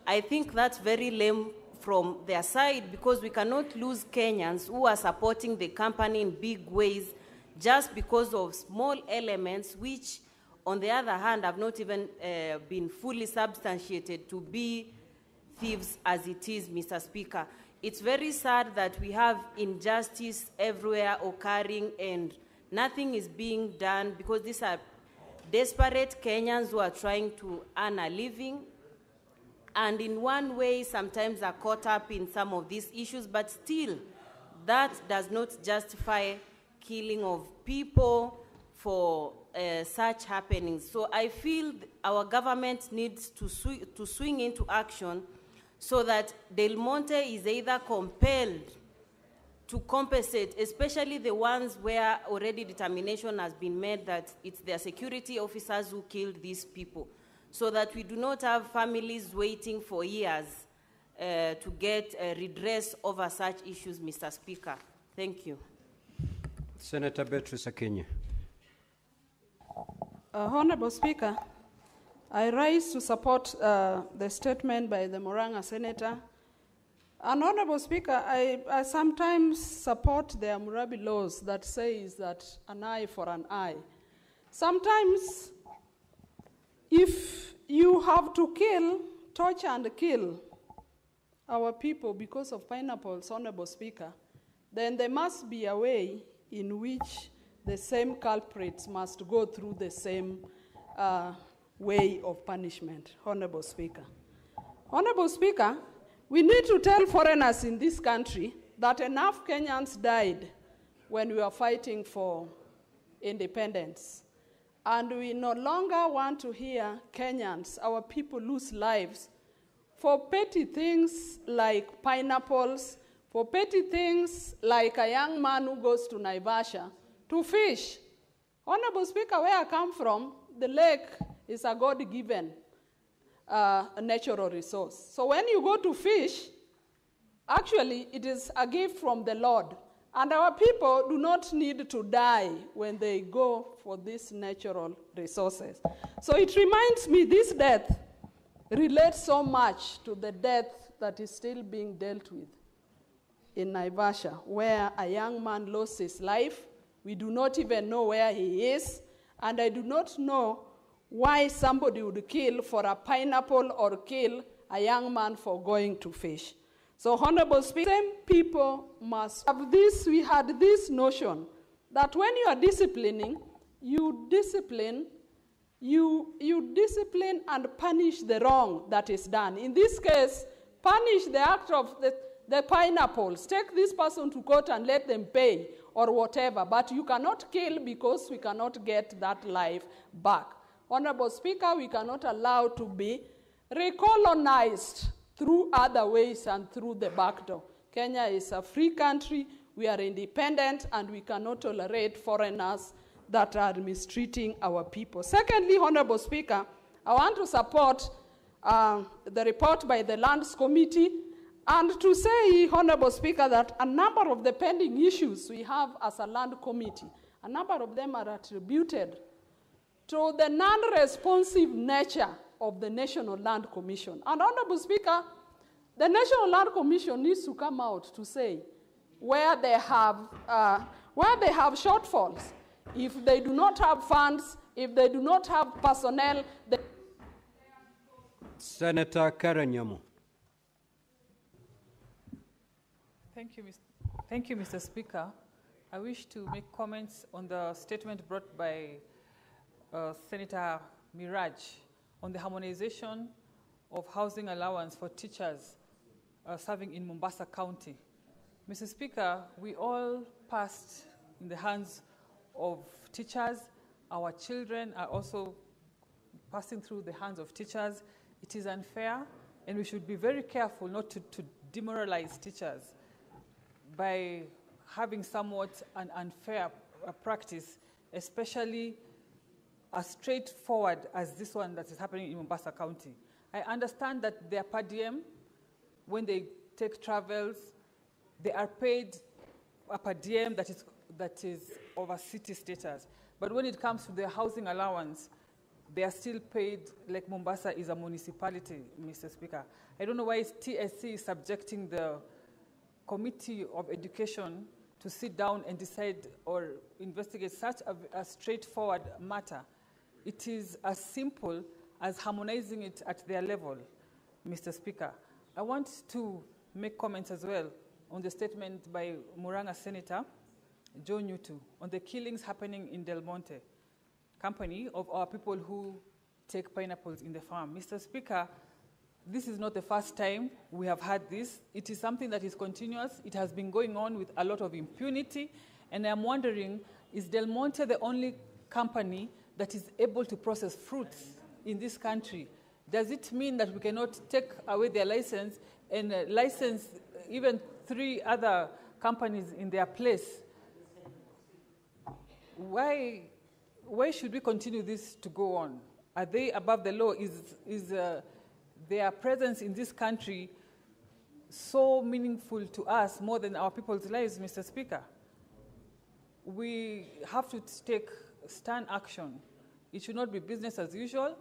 Speaker 15: I think that's very lame from their side, because we cannot lose Kenyans who are supporting the company in big ways just because of small elements which, on the other hand, have not even been fully substantiated to be thieves as it is, Mr. Speaker. It's very sad that we have injustice everywhere occurring and nothing is being done, because these are desperate Kenyans who are trying to earn a living, and in one way sometimes are caught up in some of these issues, but still that does not justify killing of people for such happenings. So I feel our government needs to swing into action so that Del Monte is either compelled to compensate, especially the ones where already determination has been made that it's their security officers who killed these people, so that we do not have families waiting for years to get redress over such issues, Mr. Speaker. Thank you.
Speaker 2: Senator Beatrice Akinyi.
Speaker 12: Honorable Speaker, I rise to support the statement by the Murang'a senator. And Honorable Speaker, I sometimes support the Hammurabi laws that says that an eye for an eye. Sometimes, if you have to kill, torture and kill our people because of pineapples, Honorable Speaker, then there must be a way in which the same culprits must go through the same way of punishment, Honorable Speaker. Honorable Speaker, we need to tell foreigners in this country that enough Kenyans died when we were fighting for independence. And we no longer want to hear Kenyans, our people, lose lives for petty things like pineapples, for petty things like a young man who goes to Naivasha to fish. Honorable Speaker, where I come from, the lake is a God-given a natural resource. So when you go to fish, actually it is a gift from the Lord. And our people do not need to die when they go for these natural resources. So it reminds me this death relates so much to the death that is still being dealt with in Naivasha, where a young man lost his life. We do not even know where he is, and I do not know why somebody would kill for a pineapple or kill a young man for going to fish. So, Honorable Speaker, same people must have this. We had this notion that when you are disciplining, you discipline and punish the wrong that is done. In this case, punish the act of the pineapples. Take this person to court and let them pay or whatever. But you cannot kill because we cannot get that life back. Honorable Speaker, we cannot allow to be recolonized through other ways and through the back door. Kenya is a free country. We are independent, and we cannot tolerate foreigners that are mistreating our people. Secondly, Honorable Speaker, I want to support the report by the Lands Committee, and to say, Honorable Speaker, that a number of the pending issues we have as a Land Committee, a number of them are attributed
Speaker 16: to the non-responsive nature of the National Land Commission. And Honorable Speaker, the National Land Commission needs to come out to say where they have shortfalls. If they do not have funds, if they do not have personnel,
Speaker 2: Senator Karen Nyamu.
Speaker 17: Thank you, Mr. Speaker. I wish to make comments on the statement brought by Senator Miraj on the harmonization of housing allowance for teachers serving in Mombasa County. Mr. Speaker, we all passed in the hands of teachers. Our children are also passing through the hands of teachers. It is unfair, and we should be very careful not to demoralize teachers by having somewhat an unfair practice, especially as straightforward as this one that is happening in Mombasa County. I understand that their per diem, when they take travels, they are paid a per diem that is of a city status. But when it comes to their housing allowance, they are still paid like Mombasa is a municipality, Mr. Speaker. I don't know why TSC is subjecting the Committee of Education to sit down and decide or investigate such a straightforward matter. It is as simple as harmonizing it at their level, Mr. Speaker. I want to make comments as well on the statement by Murang'a Senator Joe Nyutu on the killings happening in Del Monte, company of our people who take pineapples in the farm. Mr. Speaker, this is not the first time we have had this. It is something that is continuous. It has been going on with a lot of impunity. And I'm wondering, is Del Monte the only company that is able to process fruits in this country? Does it mean that we cannot take away their license and license even 3 other companies in their place? Why should we continue this to go on? Are they above the law? Is their presence in this country so meaningful to us more than our people's lives, Mr. Speaker? We have to take stern action. It should not be business as usual.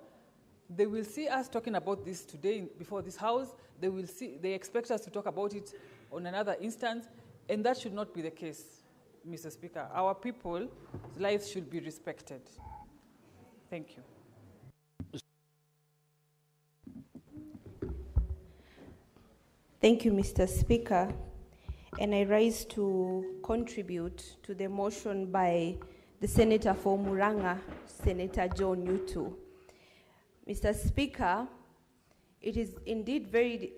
Speaker 17: They will see us talking about this today before this House. They expect us to talk about it on another instance, and that should not be the case, Mr. Speaker. Our people's lives should be respected. Thank you.
Speaker 18: Thank you, Mr. Speaker. And I rise to contribute to the motion by the Senator for Murang'a, Senator Joe Nyutu. Mr. Speaker, it is indeed very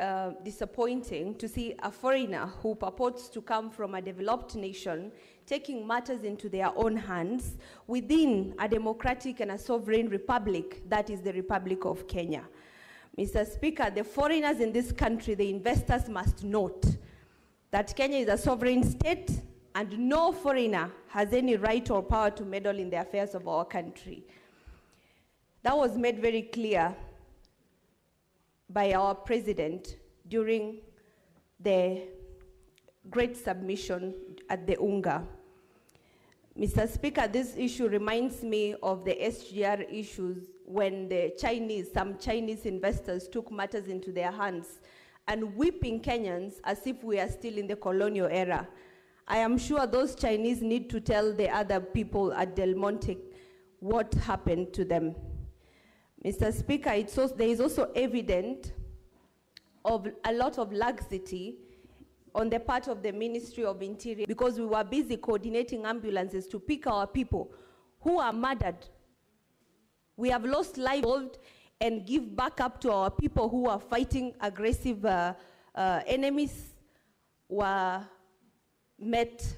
Speaker 18: disappointing to see a foreigner who purports to come from a developed nation taking matters into their own hands within a democratic and a sovereign republic, that is the Republic of Kenya. Mr. Speaker, the foreigners in this country, the investors must note that Kenya is a sovereign state and no foreigner has any right or power to meddle in the affairs of our country. That was made very clear by our president during the great submission at the UNGA. Mr. Speaker, this issue reminds me of the SGR issues when some Chinese investors took matters into their hands and whipping Kenyans as if we are still in the colonial era. I am sure those Chinese need to tell the other people at Del Monte what happened to them. Mr. Speaker, there is also evident of a lot of laxity on the part of the Ministry of Interior because we were busy coordinating ambulances to pick our people who are murdered. We have lost lives and give backup to our people who are fighting aggressive enemies were met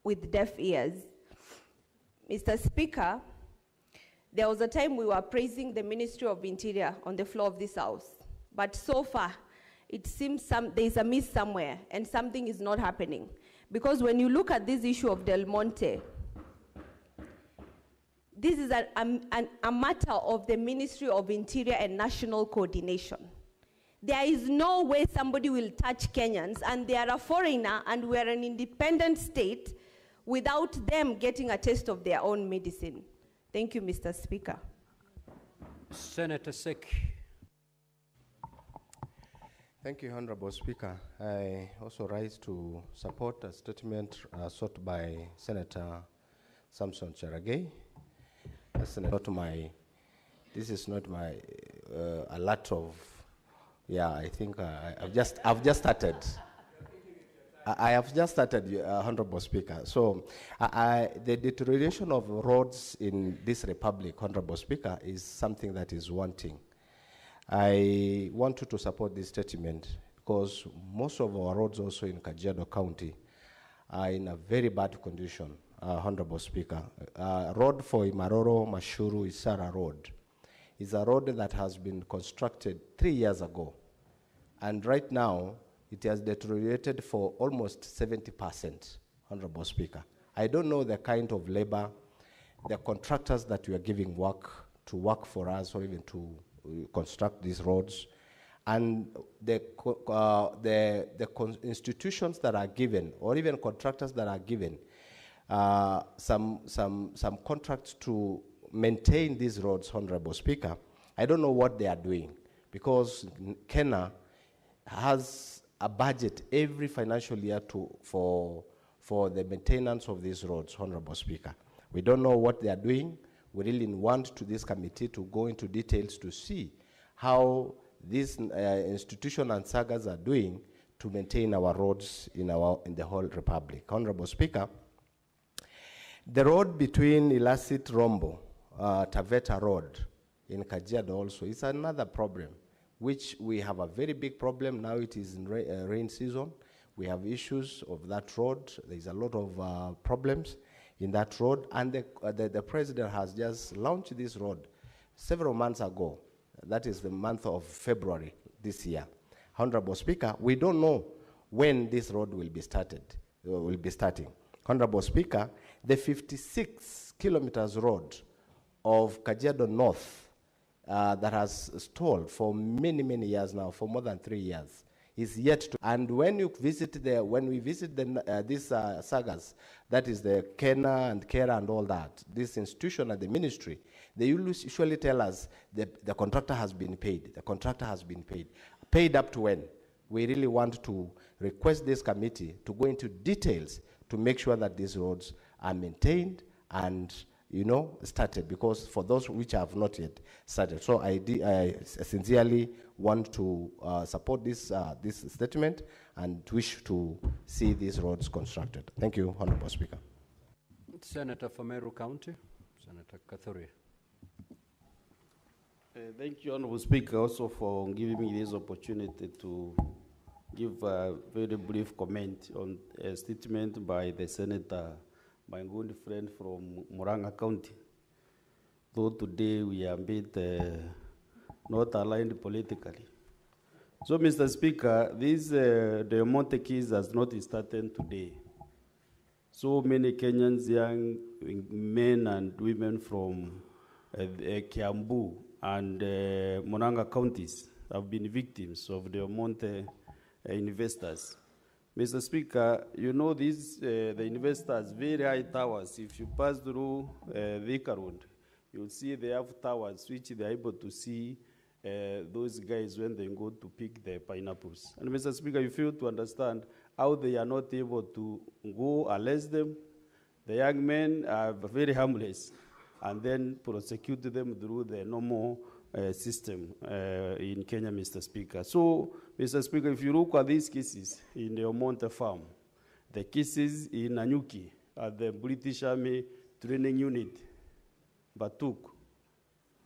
Speaker 18: with deaf ears. Mr. Speaker, there was a time we were praising the Ministry of Interior on the floor of this House, but so far, it seems there's a miss somewhere and something is not happening. Because when you look at this issue of Del Monte, this is a matter of the Ministry of Interior and National Coordination. There is no way somebody will touch Kenyans and they are a foreigner and we are an independent state without them getting a taste of their own medicine. Thank you, Mr. Speaker.
Speaker 2: Senator Sek.
Speaker 11: Thank you, Honorable Speaker. I also rise to support a statement sought by Senator Samson Cherargei. This is not my a lot of. Yeah, I think I've just started. I have just started, Honorable Speaker. So the deterioration of roads in this republic, Honorable Speaker, is something that is wanting. I want you to support this statement because most of our roads also in Kajiado County are in a very bad condition, Honorable Speaker. Road for Imaroro Mashuru Isara Road is a road that has been constructed 3 years ago. And right now, it has deteriorated for almost 70%, Honorable Speaker. I don't know the kind of labor, the contractors that we are giving work to work for us or even to construct these roads, and the institutions that are given, or even contractors that are given, some contracts to maintain these roads, Honorable Speaker. I don't know what they are doing, because Kenya has a budget every financial year for the maintenance of these roads, Honorable Speaker. We don't know what they are doing. We really want to this committee to go into details to see how these institutions and sagas are doing to maintain our roads in the whole republic. Honorable Speaker, the road between Ilasit Rombo, Taveta Road in Kajiado also is another problem, which we have a very big problem. Now it is in rain season. We have issues of that road. There's a lot of problems in that road, and the president has just launched this road several months ago. That is the month of February this year. Honorable Speaker, we don't know when this road will be starting. Honorable Speaker, the 56 kilometers road of Kajiado North that has stalled for many, many years now, for more than 3 years, is yet to. And when you visit when we visit these sagas, that is the Kena and Kera and all that, this institution and the ministry, they usually tell us the contractor has been paid. The contractor has been paid. Paid up to when? We really want to request this committee to go into details to make sure that these roads are maintained and, you know, started, because for those which have not yet started. So I sincerely want to support this statement and wish to see these roads constructed. Thank you, Honorable Speaker.
Speaker 2: Senator from Meru County, Senator Kathuri.
Speaker 19: Thank you, Honorable Speaker, also for giving me this opportunity to give a very brief comment on a statement by the Senator, my good friend from Murang'a County. Though today we are a bit not aligned politically. So, Mr. Speaker, this the Monte case has not started today. So many Kenyans, young men and women from Kiambu and Murang'a counties have been victims of the Monte investors. Mr. Speaker, you know these, the investors, very high towers. If you pass through Thika Road, you'll see they have towers which they are able to see those guys when they go to pick the pineapples. And Mr. Speaker, you fail to understand how they are not able to go arrest them. The young men are very harmless, and then prosecute them through the normal system in Kenya, Mr. Speaker. So, Mr. Speaker, if you look at these cases in the Omonte farm, the cases in Nanyuki at the British Army Training Unit, Batuk,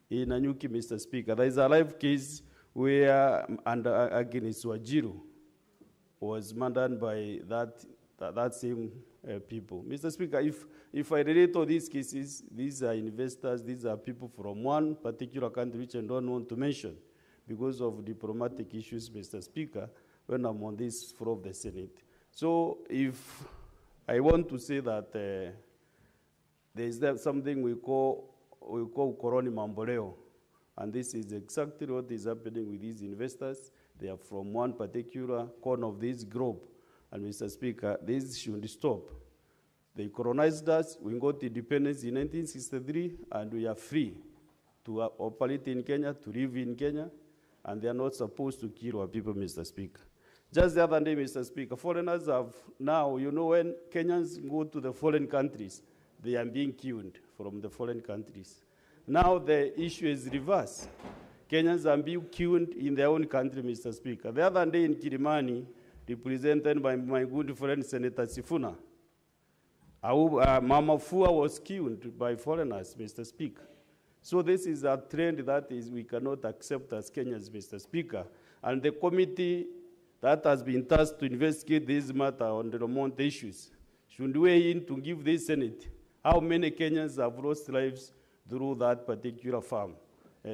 Speaker 19: in Nanyuki, Mr. Speaker, there is a live case where against Wajiru was murdered by that same people. Mr. Speaker, if I relate all these cases, these are investors, these are people from one particular country which I don't want to mention because of diplomatic issues, Mr. Speaker, when I'm on this floor of the Senate. So if I want to say that there is something we call Koroni Mamboleo, and this is exactly what is happening with these investors. They are from one particular corner of this group. And Mr. Speaker, this should stop. They colonized us. We got independence in 1963, and we are free to operate in Kenya, to live in Kenya, and they are not supposed to kill our people, Mr. Speaker. Just the other day, Mr. Speaker, foreigners have now, you know, when Kenyans go to the foreign countries, they are being killed from the foreign countries. Now the issue is reversed. Kenyans are being killed in their own country, Mr. Speaker. The other day in Kilimani, represented by my good friend Senator Sifuna, Mama Fua was killed by foreigners, Mr. Speaker. So this is a trend that is we cannot accept as Kenyans, Mr. Speaker. And the committee that has been tasked to investigate this matter on the Lamont issues should weigh in to give the Senate how many Kenyans have lost lives through that particular farm,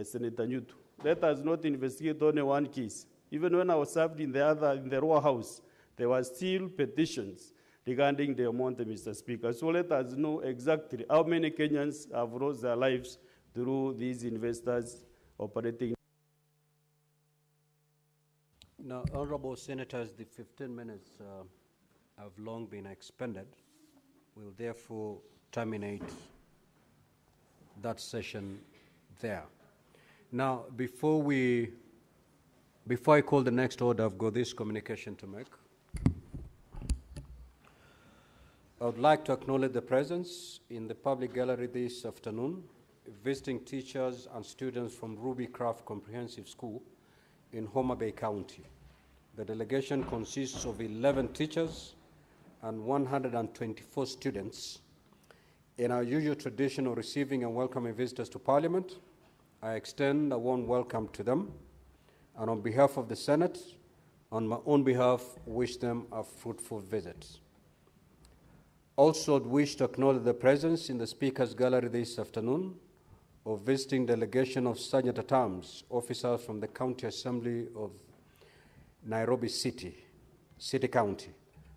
Speaker 19: Senator Newt. Let us not investigate only one case. Even when I was served in the Royal House, there were still petitions regarding the amount, Mr. Speaker. So let us know exactly how many Kenyans have lost their lives through these investors operating.
Speaker 2: Now, honorable senators, the 15 minutes have long been expended. We'll therefore terminate that session there. Now, before I call the next order, I've got this communication to make. I would like to acknowledge the presence in the public gallery this afternoon, visiting teachers and students from Ruby Craft Comprehensive School in Homa Bay County. The delegation consists of 11 teachers and 124 students. In our usual tradition of receiving and welcoming visitors to Parliament, I extend a warm welcome to them, and on behalf of the Senate, on my own behalf, wish them a fruitful visit. Also, I'd wish to acknowledge the presence in the Speaker's Gallery this afternoon of visiting delegation of Sergeant-at-Arms officers from the County Assembly of Nairobi City County,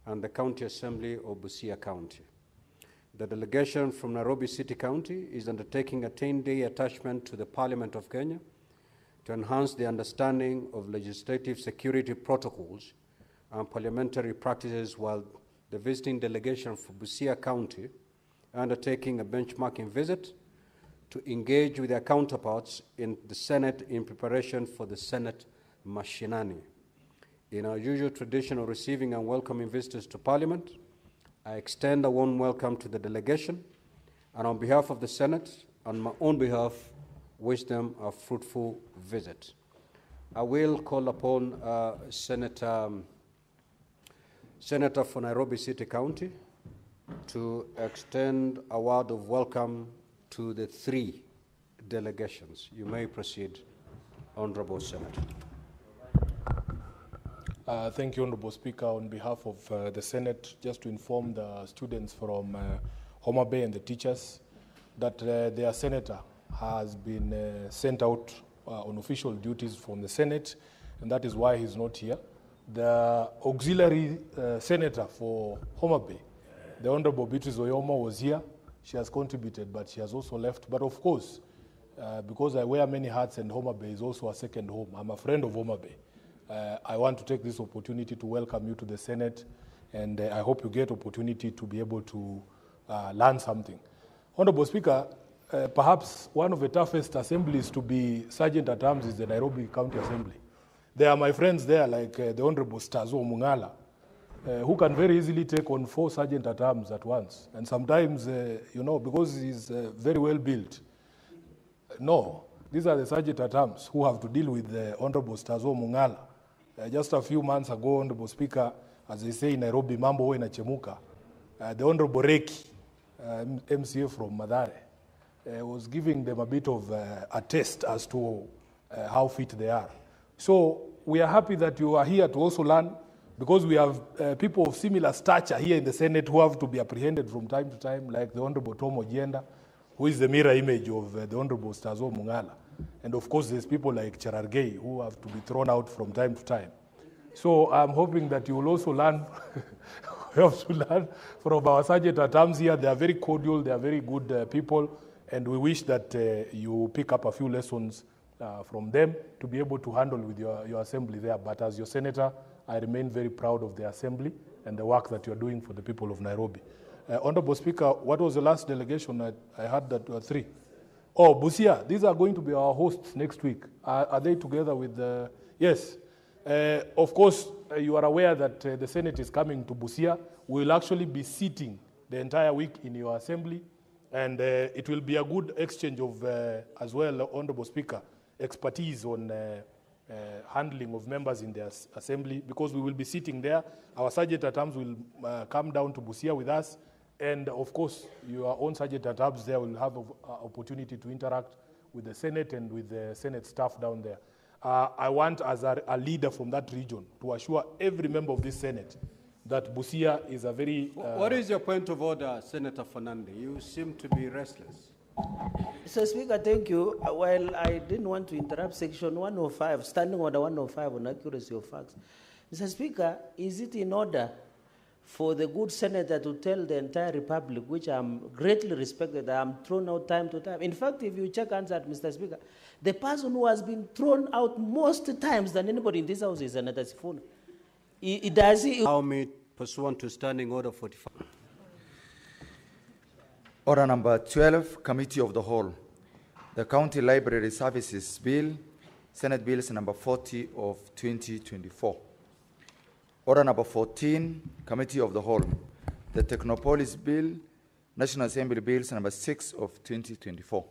Speaker 2: and the County Assembly of Busia County. The delegation from Nairobi City County is undertaking a 10-day attachment to the Parliament of Kenya to enhance the understanding of legislative security protocols and parliamentary practices, while the visiting delegation for Busia County undertaking a benchmarking visit to engage with their counterparts in the Senate in preparation for the Senate Mashinani. In our usual tradition of receiving and welcoming visitors to Parliament, I extend a warm welcome to the delegation, and on behalf of the Senate, on my own behalf, wish them a fruitful visit. I will call upon Senator for Nairobi City County to extend a word of welcome to the 3 delegations. You may proceed, Honorable Senator.
Speaker 20: Thank you, Honorable Speaker. On behalf of the Senate, just to inform the students from Homa Bay and the teachers that their senator has been sent out on official duties from the Senate, and that is why he's not here. The auxiliary senator for Homa Bay, the Honorable Beatrice Oyoma, was here. She has contributed, but she has also left. But of course, because I wear many hats and Homa Bay is also a second home, I'm a friend of Homa Bay. I want to take this opportunity to welcome you to the Senate, and I hope you get opportunity to be able to learn something. Honorable Speaker, perhaps one of the toughest assemblies to be Sergeant-at-Arms is the Nairobi County Assembly. There are my friends there, like the Honorable Stazo Mungala, who can very easily take on 4 Sergeant-at-Arms at once. And sometimes, you know, because he's very well built. No, these are the Sergeant-at-Arms who have to deal with the Honorable Stazo Mungala. Just a few months ago, Honorable Speaker, as they say in Nairobi, mambo huwa inachemuka. The Honorable Reki, MCA from Mathare, was giving them a bit of a test as to how fit they are. So we are happy that you are here to also learn, because we have people of similar stature here in the Senate who have to be apprehended from time to time, like the Honorable Tom Ojienda, who is the mirror image of the Honorable Stazo Mungala. And of course, there's people like Cherargei who have to be thrown out from time to time. So I'm hoping that you will also learn, we have to learn from our Sergeant-at-Arms here. They are very cordial, they are very good people, and we wish that you pick up a few lessons from them to be able to handle with your assembly there. But as your senator, I remain very proud of the assembly and the work that you're doing for the people of Nairobi. Honorable Speaker, what was the last delegation? I heard that 3. Oh, Busia, these are going to be our hosts next week. Are they together with the... Yes. Of course, you are aware that the Senate is coming to Busia. We will actually be sitting the entire week in your assembly, and it will be a good exchange of, as well, Honorable Speaker, expertise on handling of members in the assembly, because we will be sitting there. Our sergeant at arms will come down to Busia with us, and of course, your own sergeant at arms there will have an opportunity to interact with the Senate and with the Senate staff down there. I want, as a leader from that region, to assure every member of this Senate that Busia is a very...
Speaker 2: What is your point of order, Senator Fernandez? You seem to be restless.
Speaker 7: Mr. Speaker, thank you. While I didn't want to interrupt section 105, standing order 105 on accuracy of facts. Mr. Speaker, is it in order for the good senator to tell the entire republic, which I'm greatly respected, I'm thrown out time to time? In fact, if you check answer, Mr. Speaker, the person who has been thrown out most times than anybody in this house is Senator Sifuna.
Speaker 2: Allow me, pursuant to Standing Order 45.
Speaker 3: Order number 12, Committee of the Whole. The County Library Services Bill, Senate Bills number 40 of 2024. Order number 14, Committee of the Whole. The Technopolis Bill, National Assembly Bills number 6 of 2024.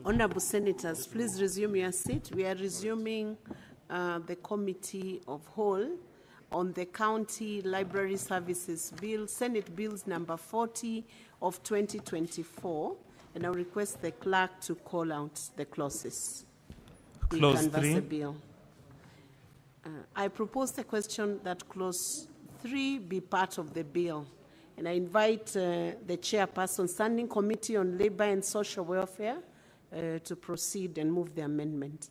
Speaker 5: Honorable Senators, please resume your seat. We are resuming the Committee of Whole on the County Library Services Bill, Senate Bills number 40 of 2024, and I request the clerk to call out the clauses.
Speaker 21: Clause 3.
Speaker 5: The bill. I propose the question that clause 3 be part of the bill, and I invite the chairperson, Standing Committee on Labor and Social Welfare, to proceed and move the amendment.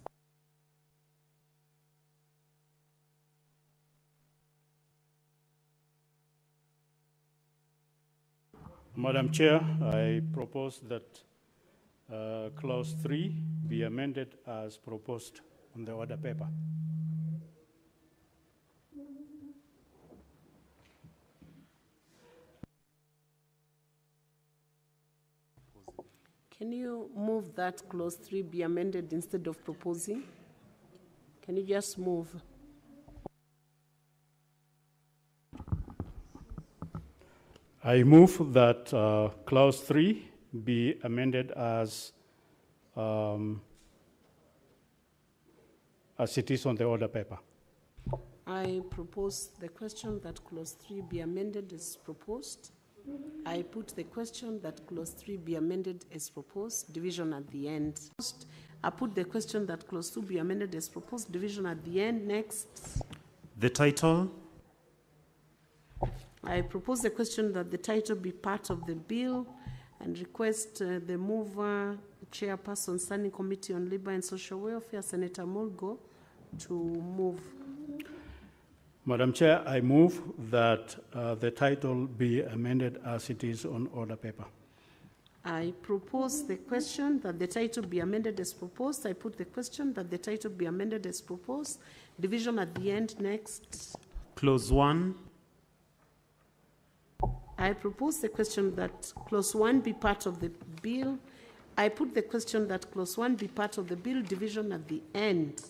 Speaker 21: Madam Chair, I propose that Clause 3 be amended as proposed on the order paper.
Speaker 5: Can you move that clause 3 be amended instead of proposing? Can you just move?
Speaker 21: I move that clause 3 be amended as it is on the order paper.
Speaker 5: I propose the question that clause 3 be amended as proposed. I put the question that clause 3 be amended as proposed, division at the end. I put the question that clause 2 be amended as proposed, division at the end. Next.
Speaker 22: The title.
Speaker 5: I propose the question that the title be part of the bill and request the mover, chairperson, Standing Committee on Labor and Social Welfare, Senator Mulgo, to move.
Speaker 21: Madam Chair, I move that the title be amended as it is on order paper.
Speaker 5: I propose the question that the title be amended as proposed. I put the question that the title be amended as proposed. Division at the end. Next.
Speaker 22: Clause 1.
Speaker 5: I propose the question that clause 1 be part of the bill. I put the question that clause 1 be part of the bill. Division at the end.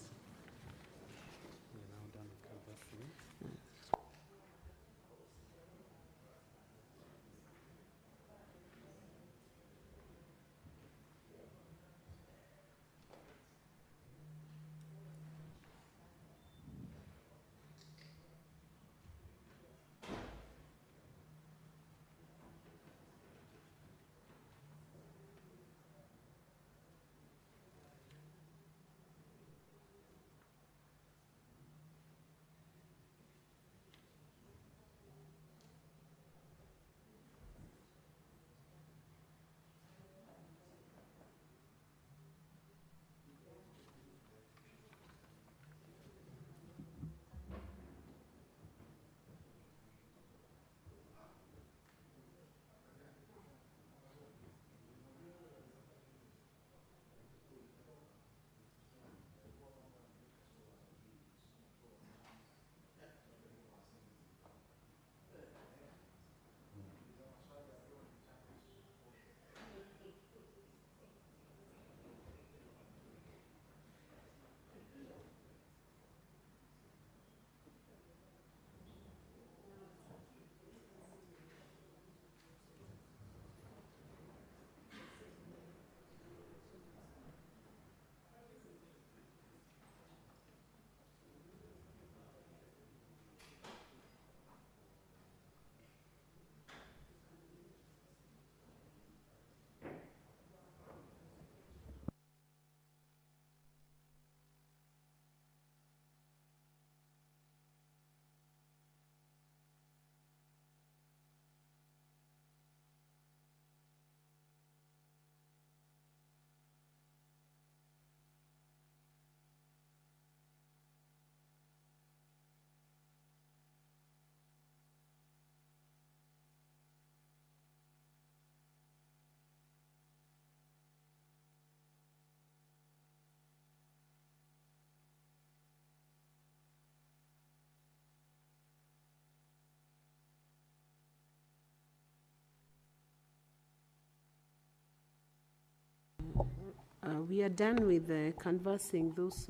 Speaker 5: We are done with canvassing those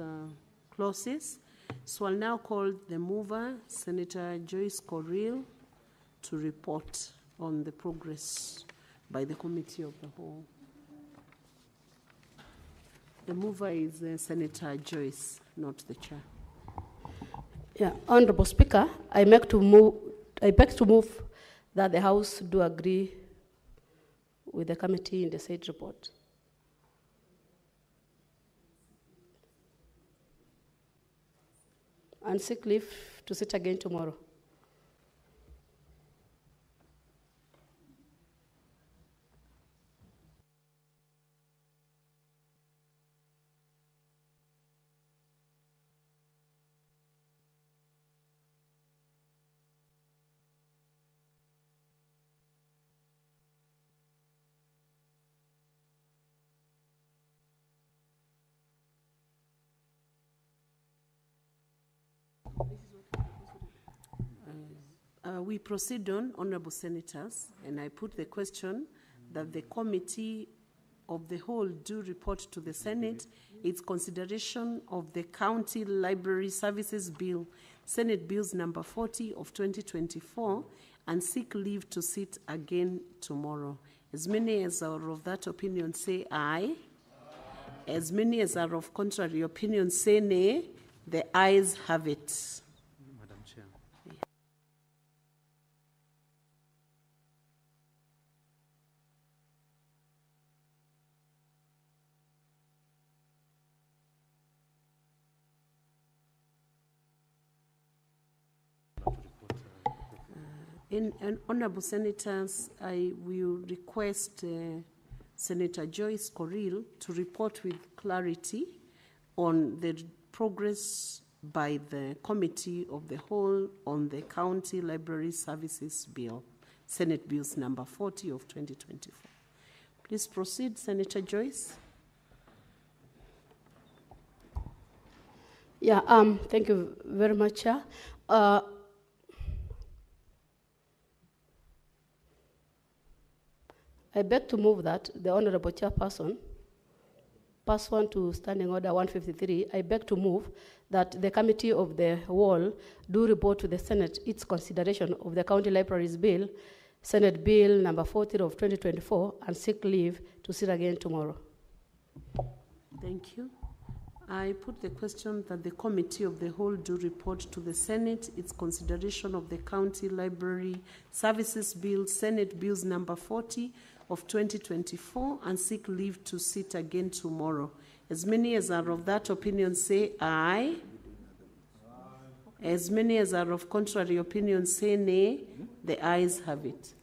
Speaker 5: clauses. So I'll now call the mover, Senator Joyce Corriel, to report on the progress by the Committee of the Whole. The mover is Senator Joyce, not the chair.
Speaker 23: Yeah, Honorable Speaker, I beg to move that the House do agree with the committee in the said report. And seek leave to sit again tomorrow.
Speaker 5: We proceed on, Honorable Senators, and I put the question that the Committee of the Whole do report to the Senate its consideration of the County Library Services Bill, Senate Bills number 40 of 2024, and seek leave to sit again tomorrow. As many as are of that opinion say aye. As many as are of contrary opinion say nay. The ayes have it.
Speaker 22: Madam Chair.
Speaker 5: Honorable Senators, I will request Senator Joyce Corrill to report with clarity on the progress by the Committee of the Whole on the County Library Services Bill, Senate Bills number 40 of 2024. Please proceed, Senator Joyce.
Speaker 23: Yeah, thank you very much, Chair. I beg to move that the Honorable Chairperson, pursuant to Standing Order 153, I beg to move that the Committee of the Whole do report to the Senate its consideration of the County Libraries Bill, Senate Bill number 40 of 2024, and seek leave to sit again tomorrow.
Speaker 5: Thank you. I put the question that the Committee of the Whole do report to the Senate its consideration of the County Library Services Bill, Senate Bills number 40 of 2024, and seek leave to sit again tomorrow. As many as are of that opinion say aye. As many as are of contrary opinion say nay. The ayes have it.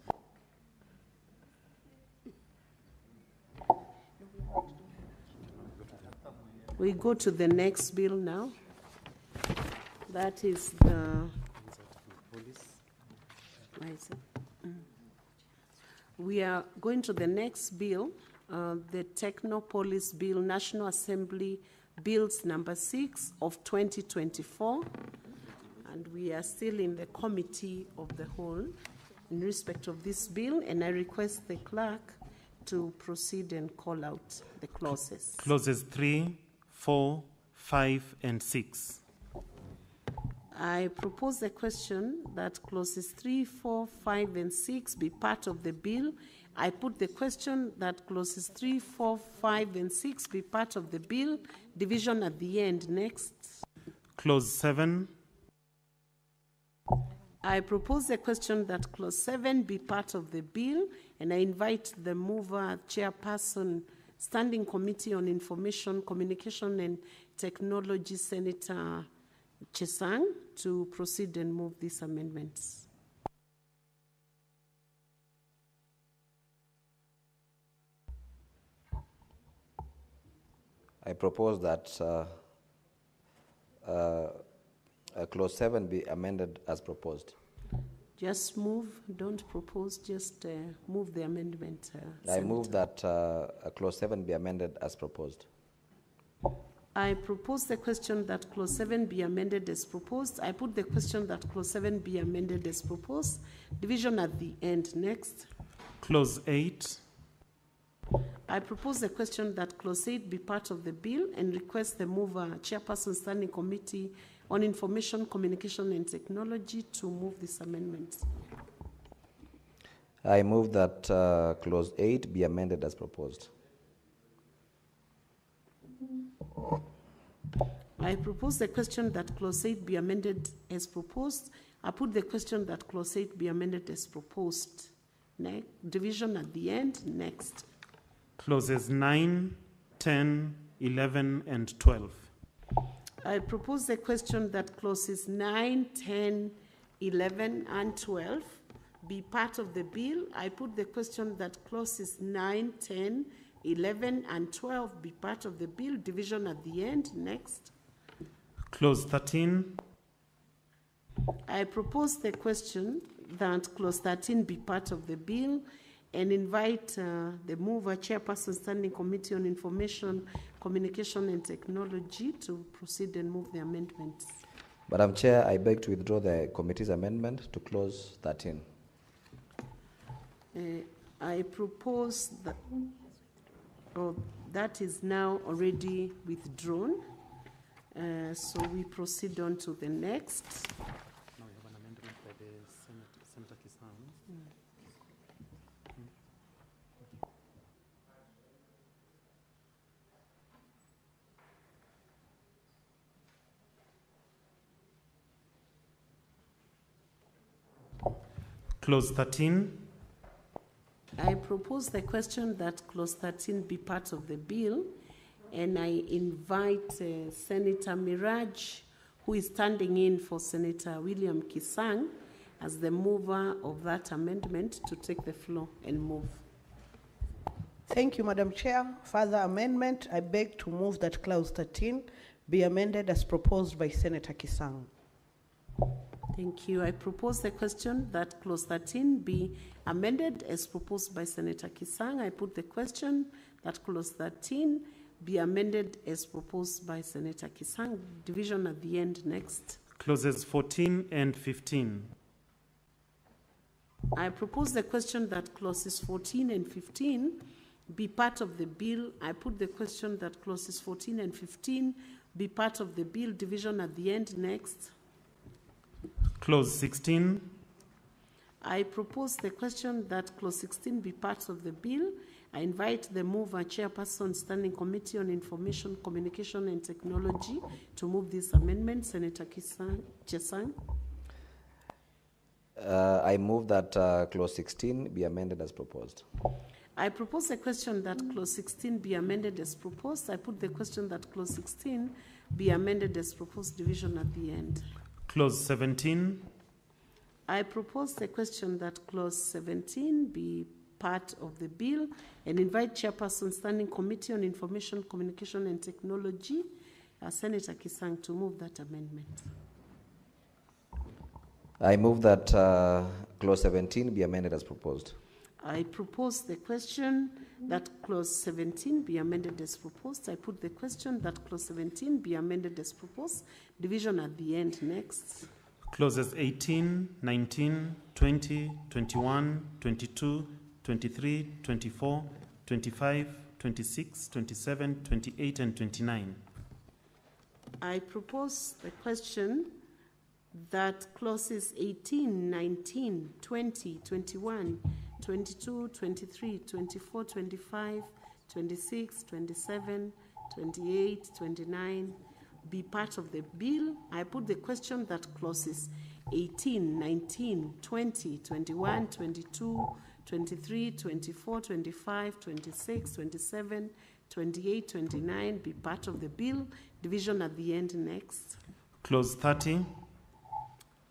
Speaker 5: We go to the next bill now. That is the... We are going to the next bill, the Technopolis Bill, National Assembly Bills number 6 of 2024. And we are still in the Committee of the Whole in respect of this bill, and I request the clerk to proceed and call out the clauses.
Speaker 22: Clauses 3, 4, 5, and 6.
Speaker 5: I propose the question that clauses 3, 4, 5, and 6 be part of the bill. I put the question that clauses 3, 4, 5, and 6 be part of the bill. Division at the end. Next.
Speaker 22: Clause 7.
Speaker 5: I propose the question that clause 7 be part of the bill, and I invite the mover, chairperson, Standing Committee on Information, Communication, and Technology, Senator Chesang, to proceed and move these amendments.
Speaker 1: I propose that clause 7 be amended as proposed.
Speaker 5: Just move, don't propose, just move the amendment.
Speaker 1: I move that clause 7 be amended as proposed.
Speaker 5: I propose the question that clause 7 be amended as proposed. I put the question that clause 7 be amended as proposed. Division at the end. Next.
Speaker 22: Clause 8.
Speaker 5: I propose the question that clause 8 be part of the bill and request the mover, chairperson, Standing Committee on Information, Communication, and Technology to move this amendment.
Speaker 1: I move that clause 8 be amended as proposed.
Speaker 5: I propose the question that clause 8 be amended as proposed. I put the question that clause 8 be amended as proposed. Next. Division at the end. Next.
Speaker 22: Clauses 9, 10, 11, and 12.
Speaker 5: I propose the question that clauses 9, 10, 11, and 12 be part of the bill. I put the question that clauses 9, 10, 11, and 12 be part of the bill. Division at the end. Next.
Speaker 22: Clause 13.
Speaker 5: I propose the question that clause 13 be part of the bill and invite the mover, chairperson, Standing Committee on Information, Communication, and Technology to proceed and move the amendments.
Speaker 1: Madam Chair, I beg to withdraw the committee's amendment to clause 13.
Speaker 5: I propose that, that is now already withdrawn. So we proceed on to the next.
Speaker 22: Now we have an amendment by the Senator Kisang. Clause 13.
Speaker 5: I propose the question that clause 13 be part of the bill, and I invite Senator Miraj, who is standing in for Senator William Kisang, as the mover of that amendment, to take the floor and move.
Speaker 4: Thank you, Madam Chair. Further amendment, I beg to move that clause 13 be amended as proposed by Senator Kisang.
Speaker 5: Thank you. I propose the question that clause 13 be amended as proposed by Senator Kisang. I put the question that clause 13 be amended as proposed by Senator Kisang. Division at the end next.
Speaker 22: Clauses 14 and 15.
Speaker 5: I propose the question that clauses 14 and 15 be part of the bill. I put the question that clauses 14 and 15 be part of the bill. Division at the end next.
Speaker 22: Clause 16.
Speaker 5: I propose the question that clause 16 be part of the bill. I invite the mover, Chairperson, Standing Committee on Information, Communication and Technology, to move this amendment. Senator Chesang.
Speaker 1: I move that clause 16 be amended as proposed.
Speaker 5: I propose the question that clause 16 be amended as proposed. I put the question that clause 16 be amended as proposed. Division at the end.
Speaker 22: Clause 17.
Speaker 5: I propose the question that clause 17 be part of the bill and invite Chairperson, Standing Committee on Information, Communication and Technology, Senator Kisang, to move that amendment.
Speaker 1: I move that clause 17 be amended as proposed.
Speaker 5: I propose the question that clause 17 be amended as proposed. I put the question that clause 17 be amended as proposed. Division at the end next.
Speaker 22: Clauses 18, 19, 20, 21, 22, 23, 24, 25, 26, 27, 28, and 29.
Speaker 5: I propose the question that clauses 18, 19, 20, 21, 22, 23, 24, 25, 26, 27, 28, 29 be part of the bill. I put the question that clauses 18, 19, 20, 21, 22, 23, 24, 25, 26, 27, 28, 29 be part of the bill. Division at the end next.
Speaker 22: Clause 30.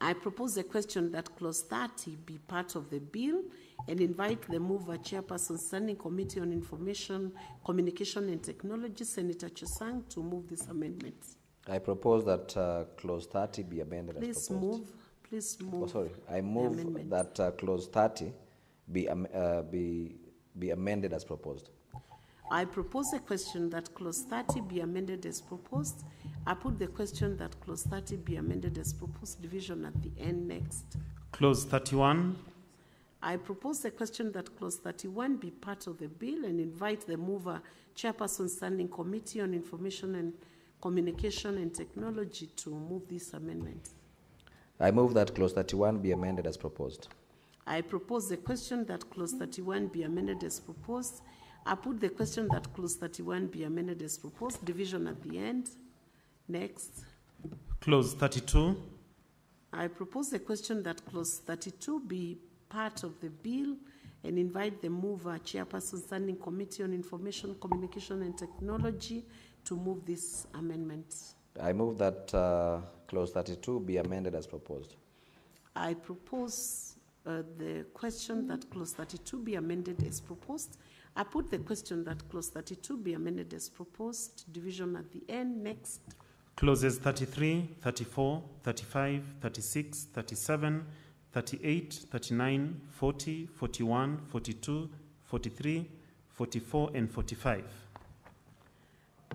Speaker 5: I propose the question that clause 30 be part of the bill and invite the mover, Chairperson, Standing Committee on Information, Communication and Technology, Senator Chesang, to move this amendment.
Speaker 1: I propose that clause 30 be amended as proposed.
Speaker 5: Please move.
Speaker 1: Oh, sorry. I move that clause 30 be amended as proposed.
Speaker 5: I propose a question that clause 30 be amended as proposed. I put the question that clause 30 be amended as proposed. Division at the end next.
Speaker 22: Clause 31.
Speaker 5: I propose the question that clause 31 be part of the bill and invite the mover, Chairperson, Standing Committee on Information and Communication and Technology, to move this amendment.
Speaker 1: I move that clause 31 be amended as proposed.
Speaker 5: I propose the question that clause 31 be amended as proposed. I put the question that clause 31 be amended as proposed. Division at the end. Next.
Speaker 22: Clause 32.
Speaker 5: I propose the question that clause 32 be part of the bill and invite the mover, Chairperson, Standing Committee on Information, Communication and Technology, to move this amendment.
Speaker 1: I move that clause 32 be amended as proposed.
Speaker 5: I propose the question that clause 32 be amended as proposed. I put the question that clause 32 be amended as proposed. Division at the end. Next.
Speaker 22: Clauses 33, 34, 35, 36, 37, 38, 39, 40, 41, 42, 43, 44, and 45.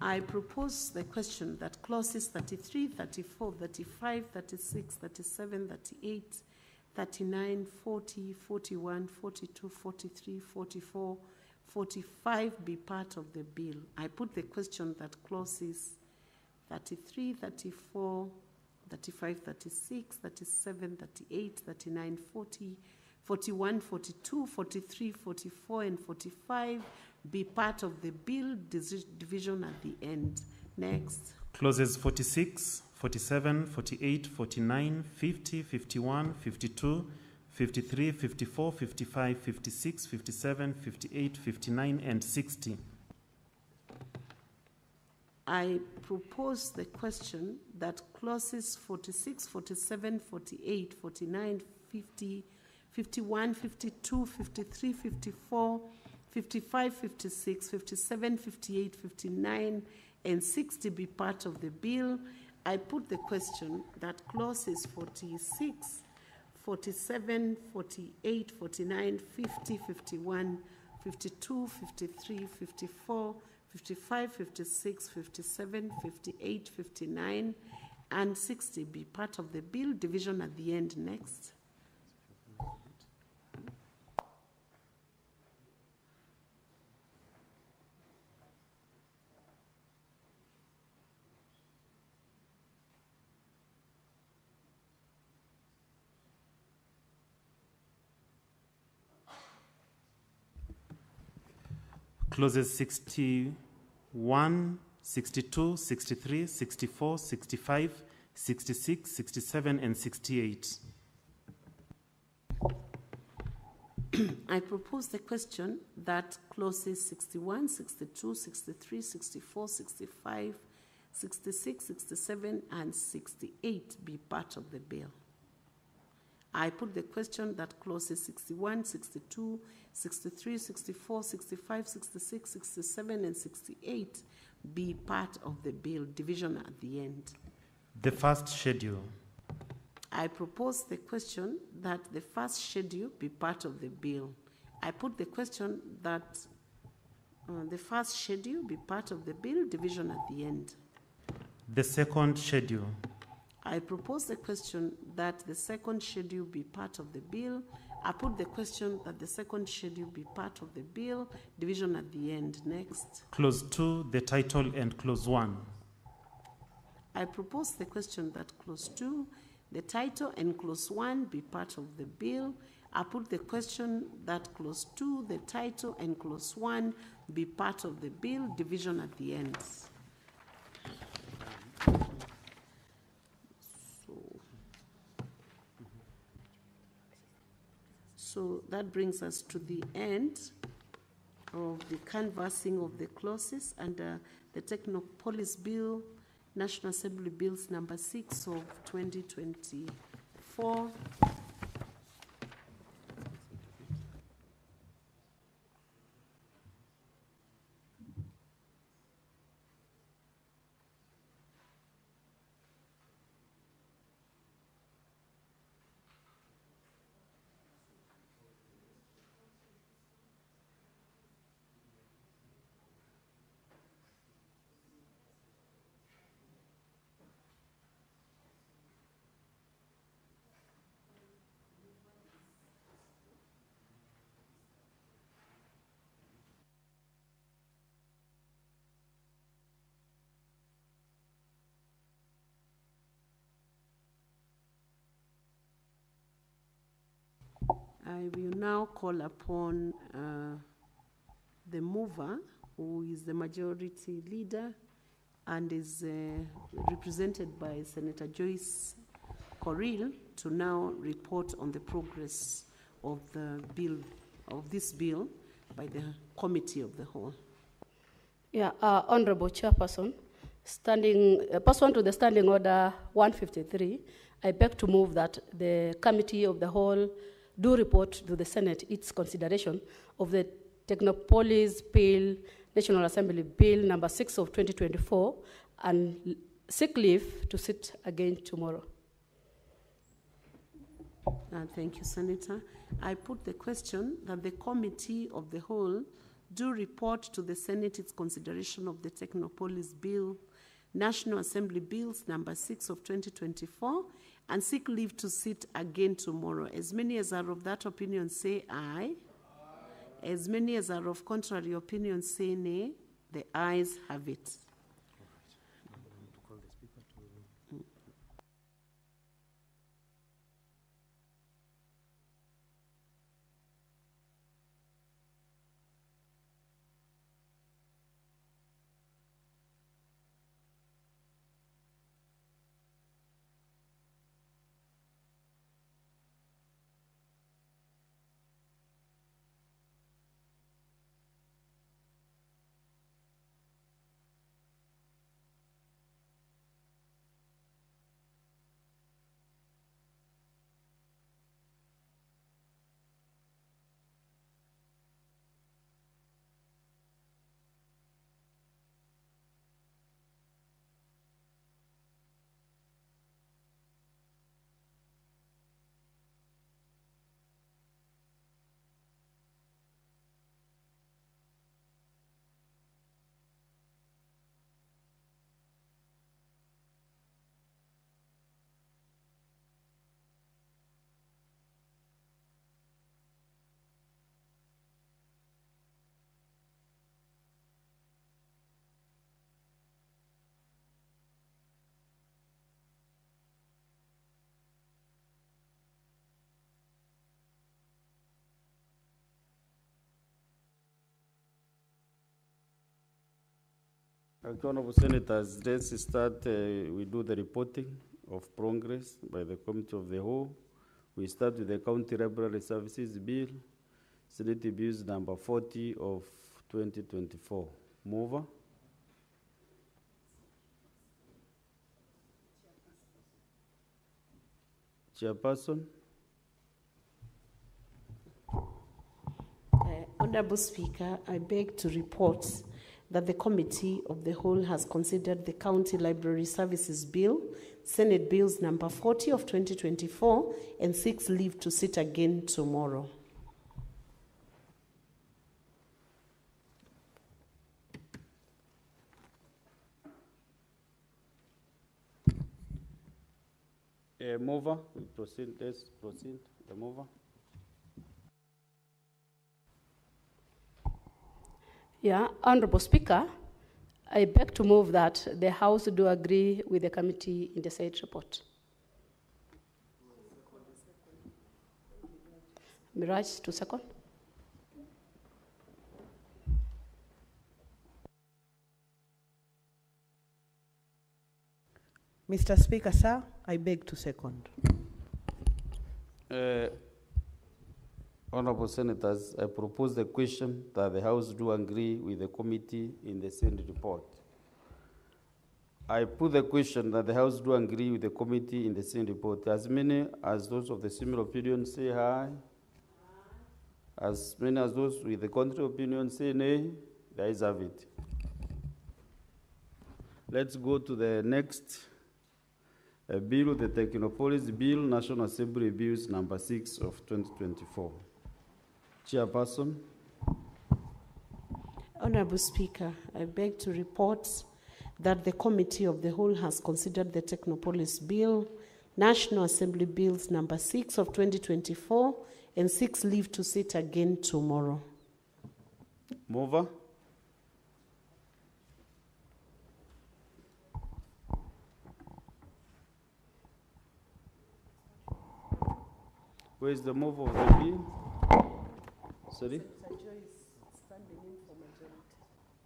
Speaker 5: I propose the question that clauses 33, 34, 35, 36, 37, 38, 39, 40, 41, 42, 43, 44, 45 be part of the bill. I put the question that clauses 33, 34, 35, 36, 37, 38, 39, 40, 41, 42, 43, 44, and 45 be part of the bill, division at the end. Next.
Speaker 22: Clauses 46, 47, 48, 49, 50, 51, 52, 53, 54, 55, 56, 57, 58, 59, and 60.
Speaker 5: I propose the question that clauses 46, 47, 48, 49, 50, 51, 52, 53, 54, 55, 56, 57, 58, 59, and 60 be part of the bill. I put the question that clauses 46, 47, 48, 49, 50, 51, 52, 53, 54, 55, 56, 57, 58, 59, and 60 be part of the bill, division at the end. Next.
Speaker 22: Clauses 61, 62, 63, 64, 65, 66, 67, and 68.
Speaker 5: I propose the question that clauses 61, 62, 63, 64, 65, 66, 67, and 68 be part of the bill. I put the question that clauses 61, 62, 63, 64, 65, 66, 67, and 68 be part of the bill, division at the end.
Speaker 22: The first schedule.
Speaker 5: I propose the question that the first schedule be part of the bill. I put the question that the first schedule be part of the bill, division at the end.
Speaker 22: The second schedule.
Speaker 5: I propose the question that the second schedule be part of the bill. I put the question that the second schedule be part of the bill, division at the end. Next.
Speaker 22: Clause 2, the title, and Clause 1.
Speaker 5: I propose the question that Clause 2, the title, and Clause 1 be part of the bill. I put the question that Clause 2, the title, and Clause 1 be part of the bill, division at the end. So that brings us to the end of the canvassing of the clauses under the Technopolis Bill, National Assembly Bills number 6 of 2024. I will now call upon the mover, who is the majority leader and is represented by Senator Joyce Correll, to now report on the progress of the bill, of this bill, by the Committee of the Whole.
Speaker 23: Yeah, Honorable Chairperson, pursuant to the Standing Order 153, I beg to move that the Committee of the Whole do report to the Senate its consideration of the Technopolis Bill, National Assembly Bill number 6 of 2024, and seek leave to sit again tomorrow.
Speaker 5: Thank you, Senator. I put the question that the Committee of the Whole do report to the Senate its consideration of the Technopolis Bill, National Assembly Bills number 6 of 2024, and seek leave to sit again tomorrow. As many as are of that opinion say aye. As many as are of contrary opinion say nay. The ayes have it.
Speaker 19: Honorable Senators, let's start. We do the reporting of progress by the Committee of the Whole. We start with the County Library Services Bill, Senate Bills number 40 of 2024. Mover. Chairperson.
Speaker 5: Honorable Speaker, I beg to report that the Committee of the Whole has considered the County Library Services Bill, Senate Bills number 40 of 2024, and seeks leave to sit again tomorrow.
Speaker 19: Mover, we proceed. Let's proceed. The mover.
Speaker 23: Yeah, Honorable Speaker, I beg to move that the House do agree with the committee in the said report. Miraj, to second.
Speaker 4: Mr. Speaker, sir, I beg to second.
Speaker 19: Honorable Senators, I propose the question that the House do agree with the committee in the same report. I put the question that the House do agree with the committee in the same report. As many as those of the similar opinion say aye. As many as those with the contrary opinion say nay. The ayes have it. Let's go to the next bill, the Technopolis Bill, National Assembly Bills number 6 of 2024. Chairperson.
Speaker 5: Honorable Speaker, I beg to report that the Committee of the Whole has considered the Technopolis Bill, National Assembly Bills number 6 of 2024, and seeks leave to sit again tomorrow.
Speaker 19: Mover. Where is the mover of the bill? Sorry?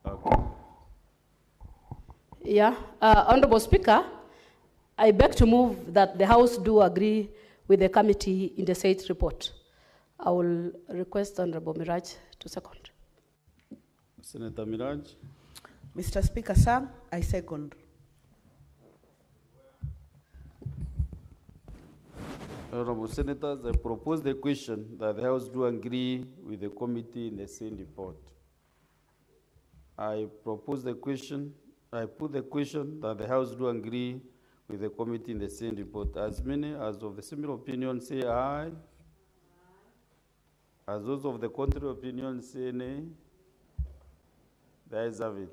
Speaker 19: Okay.
Speaker 23: Yeah, Honorable Speaker, I beg to move that the House do agree with the committee in the said report. I will request Honorable Miraj to second.
Speaker 19: Senator Miraj.
Speaker 4: Mr. Speaker, sir, I second.
Speaker 19: Honorable Senators, I propose the question that the House do agree with the committee in the same report. I put the question that the House do agree with the committee in the same report. As many as of the similar opinion say aye. As those of the contrary opinion say nay. The ayes have it.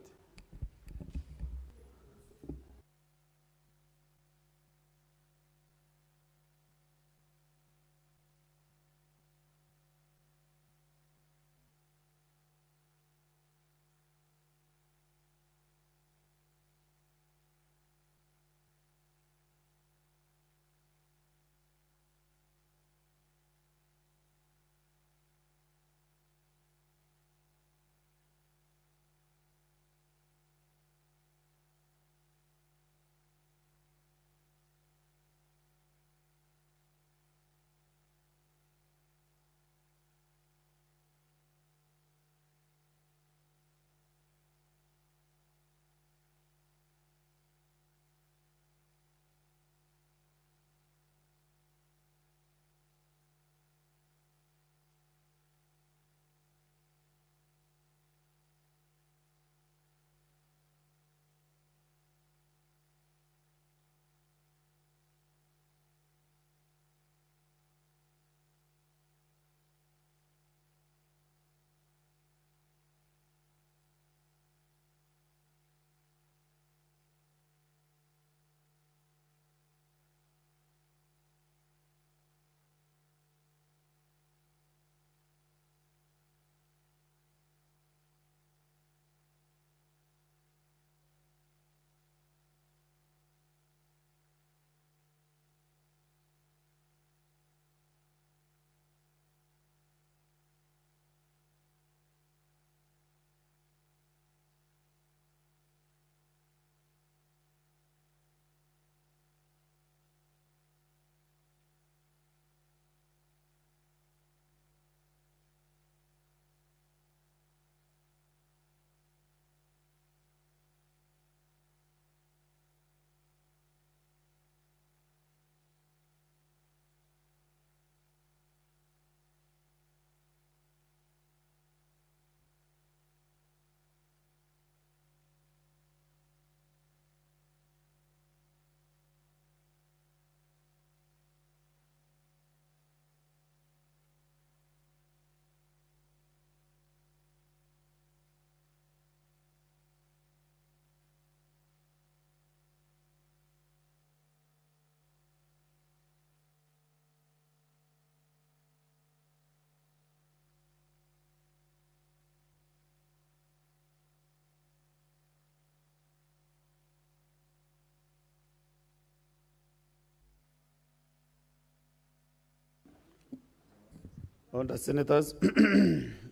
Speaker 19: Order, Senators.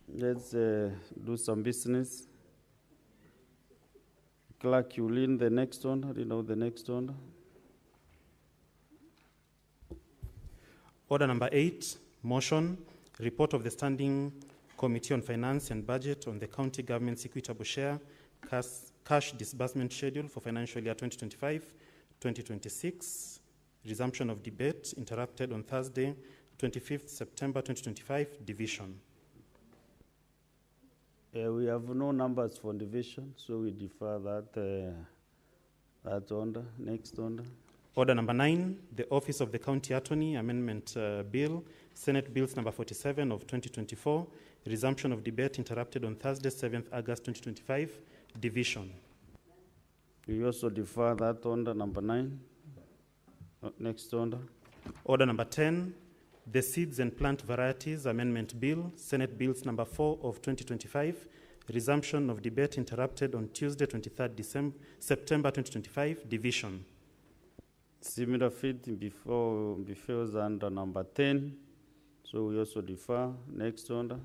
Speaker 19: Let's do some business. Clerk, you lead the next one. Read out the next one.
Speaker 22: Order number 8, motion, report of the Standing Committee on Finance and Budget on the County Government's equitable share cash disbursement schedule for financial year 2025-2026. Resumption of debate interrupted on Thursday, 25th September 2025, division.
Speaker 19: We have no numbers for division, so we defer that order. Next order.
Speaker 22: Order number 9, the Office of the County Attorney Amendment Bill, Senate Bills number 47 of 2024, resumption of debate interrupted on Thursday, 7th August 2025, division.
Speaker 19: We also defer that order, number 9. Next order.
Speaker 22: Order number 10, the Seeds and Plant Varieties Amendment Bill, Senate Bills number 4 of 2025, resumption of debate interrupted on Tuesday, 23rd September 2025, division.
Speaker 19: Similar fit before under number 10, so we also defer. Next order.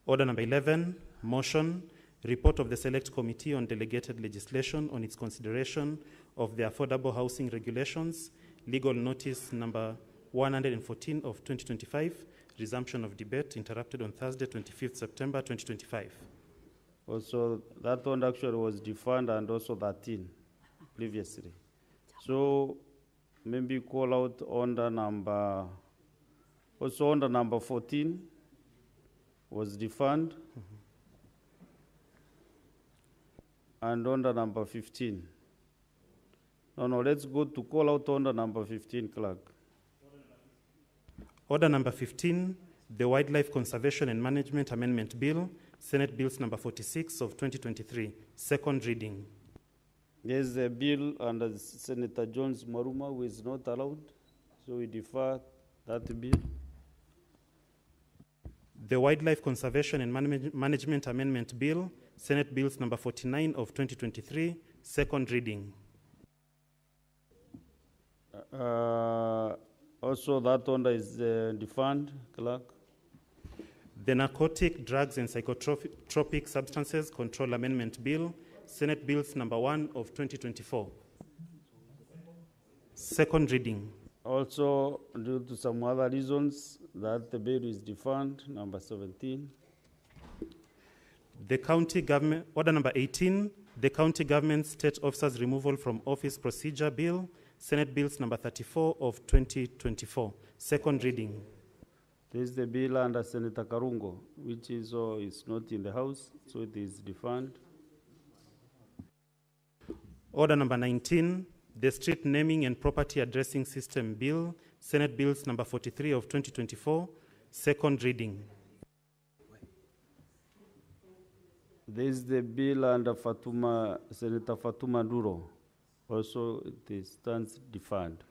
Speaker 22: Order number 11, motion, report of the Select Committee on Delegated Legislation on its consideration of the Affordable Housing Regulations, legal notice number 114 of 2025, resumption of debate interrupted on Thursday, 25th September 2025.
Speaker 19: Also, that one actually was deferred, and also 13 previously. So maybe call out order number, also order number 14 was deferred, and order number 15. No, let's go to call out order number 15, clerk.
Speaker 22: Order number 15, the Wildlife Conservation and Management Amendment Bill, Senate Bills number 46 of 2023, second reading.
Speaker 19: There's a bill under Senator Jones Maruma who is not allowed, so we defer that bill.
Speaker 22: The Wildlife Conservation and Management Amendment Bill, Senate Bills number 49 of 2023, second reading.
Speaker 19: Also, that one is defunct, clerk.
Speaker 22: The Narcotic, Drugs and Psychotropic Substances Control Amendment Bill, Senate Bills number 1 of 2024. Second reading.
Speaker 19: Also, due to some other reasons, that the bill is defunct, number 17.
Speaker 22: The County Government, Order number 18, the County Government State Officers Removal from Office Procedure Bill, Senate Bills number 34 of 2024. Second reading.
Speaker 19: This is the bill under Senator Karungo, which is not in the House, so it is defunct.
Speaker 22: Order number 19, the Street Naming and Property Addressing System Bill, Senate Bills number 43 of 2024, second reading.
Speaker 19: This is the bill under Senator Fatuma Duro. Also, it stands defunct.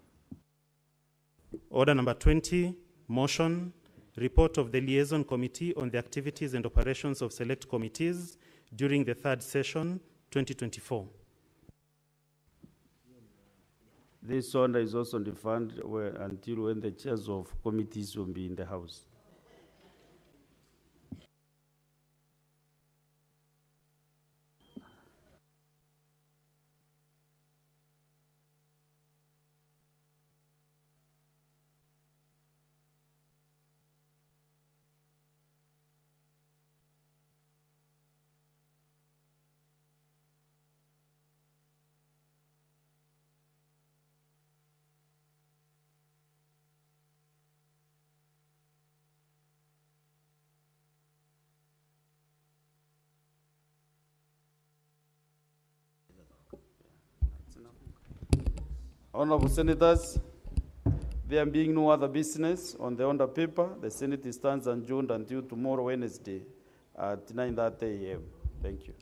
Speaker 22: Order number 20, motion, report of the Liaison Committee on the activities and operations of select committees during the third session, 2024.
Speaker 19: This order is also defunct until when the chairs of committees will be in the House. Honorable Senators, there being no other business on the order paper, the Senate stands adjourned until tomorrow, Wednesday, at 9:30 a.m. Thank you.